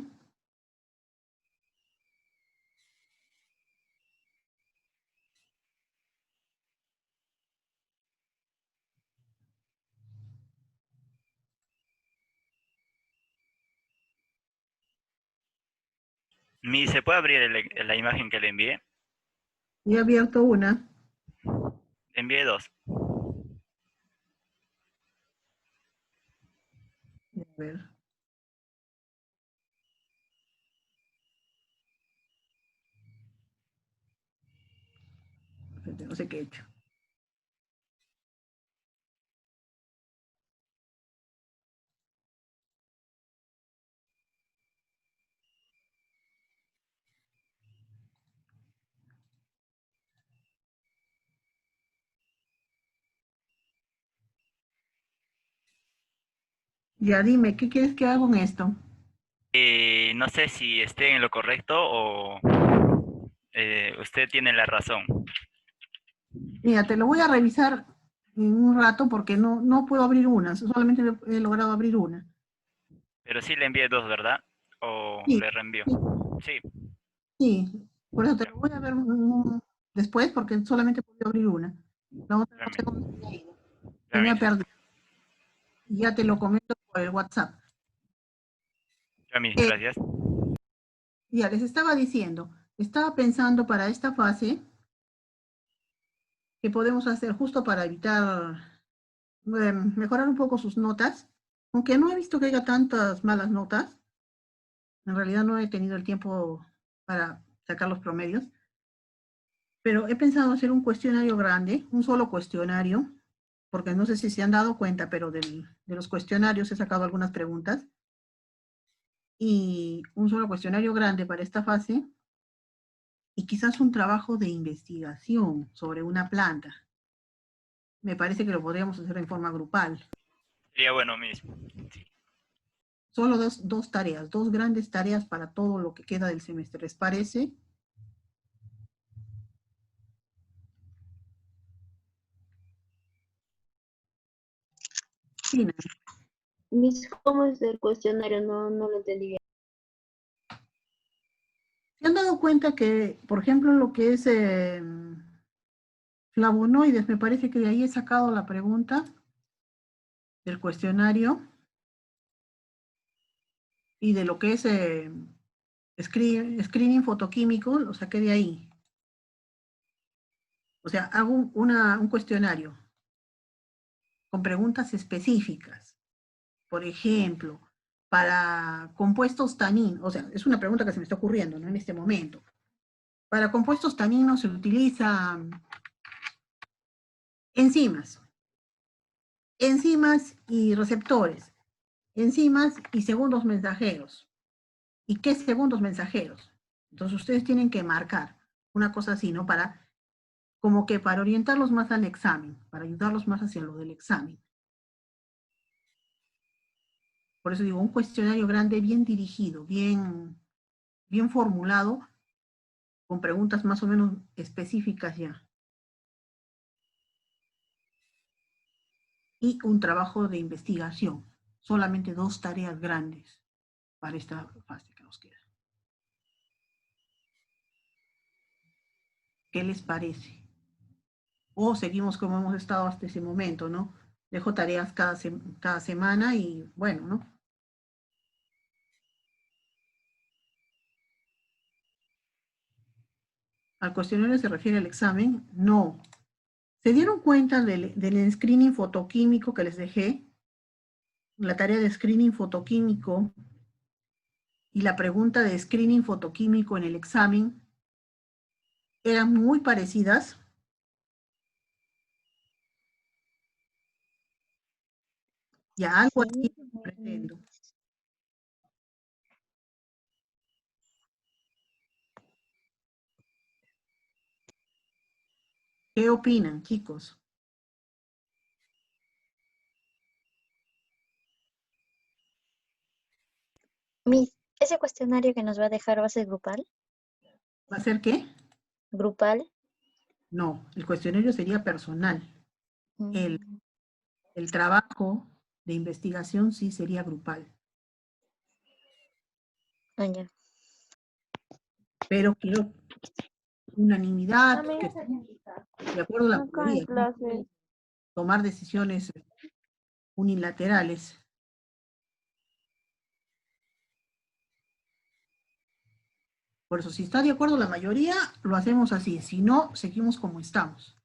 Speaker 9: Miss, ¿se puede abrir la imagen que le envié?
Speaker 1: he abierto una.
Speaker 9: Le envié 2.
Speaker 1: A ver. No sé qué he hecho. Ya dime, ¿qué quieres que haga con esto?
Speaker 9: No sé si esté en lo correcto o usted tiene la razón.
Speaker 1: Mira, te lo voy a revisar en un rato porque no puedo abrir una, solamente he logrado abrir una.
Speaker 9: Pero sí le envié 2, ¿verdad? ¿O
Speaker 1: Sí,
Speaker 9: le reenvío?
Speaker 1: sí,
Speaker 9: Sí.
Speaker 1: sí. Por eso te lo voy a ver después porque solamente he podido abrir una. La otra no sé dónde se me ha ido. Se me ha perdido. Ya te lo comento por el WhatsApp.
Speaker 9: Ya, Miss, gracias.
Speaker 1: Ya les estaba diciendo, estaba pensando para esta fase que podemos hacer justo para evitar mejorar un poco sus notas, aunque no he visto que haya tantas malas notas, en realidad no he tenido el tiempo para sacar los promedios, pero he pensado hacer un cuestionario grande, un solo cuestionario, porque no sé si se han dado cuenta, pero de los cuestionarios he sacado algunas preguntas, y un solo cuestionario grande para esta fase, y quizás un trabajo de investigación sobre una planta. Me parece que lo podríamos hacer en forma grupal.
Speaker 9: Sería bueno, Miss.
Speaker 1: Solo dos tareas, dos grandes tareas para todo lo que queda del semestre. ¿Les parece? Sí,
Speaker 2: Miss, ¿cómo es el cuestionario? No lo entendí bien.
Speaker 1: ¿se han dado cuenta que, por ejemplo, lo que es flavonoides, me parece que de ahí he sacado la pregunta del cuestionario y de lo que es screening fotoquímico, lo saqué de ahí. O sea, hago un cuestionario con preguntas específicas. Por ejemplo, para compuestos taninos, o sea, es una pregunta que se me está ocurriendo, ¿no? En este momento. Para compuestos taninos se utilizan enzimas y receptores, enzimas y segundos mensajeros. ¿Y qué segundos mensajeros? Entonces ustedes tienen que marcar una cosa así, ¿no? Como que para orientarlos más al examen, para ayudarlos más hacia lo del examen. Por eso digo, un cuestionario grande, bien dirigido, bien formulado, con preguntas más o menos específicas ya. Y un trabajo de investigación. Solamente dos tareas grandes para esta fase que nos queda. ¿Qué les parece? O seguimos como hemos estado hasta ese momento, ¿no? Dejo tareas cada semana y bueno, ¿no? ¿Al cuestionario se refiere al examen? No. ¿Se dieron cuenta del screening fotoquímico que les dejé? La tarea de screening fotoquímico y la pregunta de screening fotoquímico en el examen eran muy parecidas. Ya algo
Speaker 5: Sí,
Speaker 1: así pretendo. ¿Qué opinan, chicos?
Speaker 5: Miss, ¿ese cuestionario que nos va a dejar va a ser grupal?
Speaker 1: ¿Va a ser qué?
Speaker 5: ¿Grupal?
Speaker 1: No, el cuestionario sería personal. El,
Speaker 5: Mm,
Speaker 1: el trabajo de investigación sí sería grupal.
Speaker 5: ya.
Speaker 1: Pero quiero unanimidad,
Speaker 10: También
Speaker 1: que
Speaker 10: es señorita.
Speaker 1: de acuerdo a la
Speaker 10: Acá en
Speaker 1: mayoría, no
Speaker 10: clase.
Speaker 1: tomar decisiones unilaterales. Por eso, si está de acuerdo la mayoría, lo hacemos así. Si no, seguimos como estamos.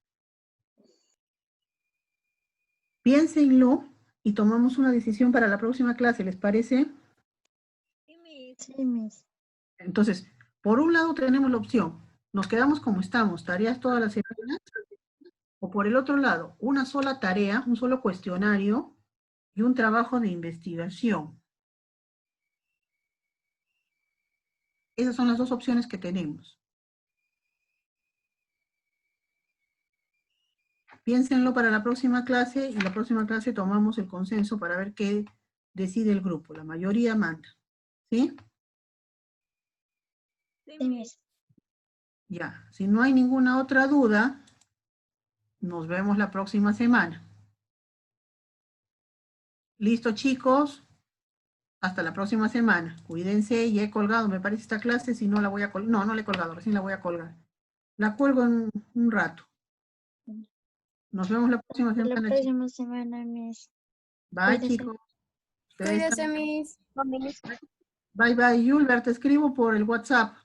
Speaker 1: Piénsenlo y tomamos una decisión para la próxima clase, ¿les parece?
Speaker 3: Sí, Miss.
Speaker 5: Sí, Miss.
Speaker 1: Entonces, por un lado tenemos la opción, nos quedamos como estamos, tareas todas las semanas, o por el otro lado, una sola tarea, un solo cuestionario y un trabajo de investigación. Esas son las dos opciones que tenemos. Piénsenlo para la próxima clase y la próxima clase tomamos el consenso para ver qué decide el grupo. La mayoría manda. ¿Sí?
Speaker 3: Sí,
Speaker 5: Sí,
Speaker 3: Miss.
Speaker 5: Miss.
Speaker 1: Ya. Si no hay ninguna otra duda, nos vemos la próxima semana. ¿Listo, chicos? Hasta la próxima semana. Cuídense, ya he colgado, me parece, esta clase, si no la voy a colgar. No, no la he colgado, recién la voy a colgar. La cuelgo en un rato. Nos vemos la próxima
Speaker 5: Hasta la
Speaker 1: semana, chicos.
Speaker 5: próxima semana, Miss.
Speaker 1: Bye,
Speaker 5: Cuídese.
Speaker 1: chicos. Ustedes
Speaker 11: Cuídese,
Speaker 1: también.
Speaker 11: Miss.
Speaker 1: Bye, bye. Yulber, te escribo por el WhatsApp.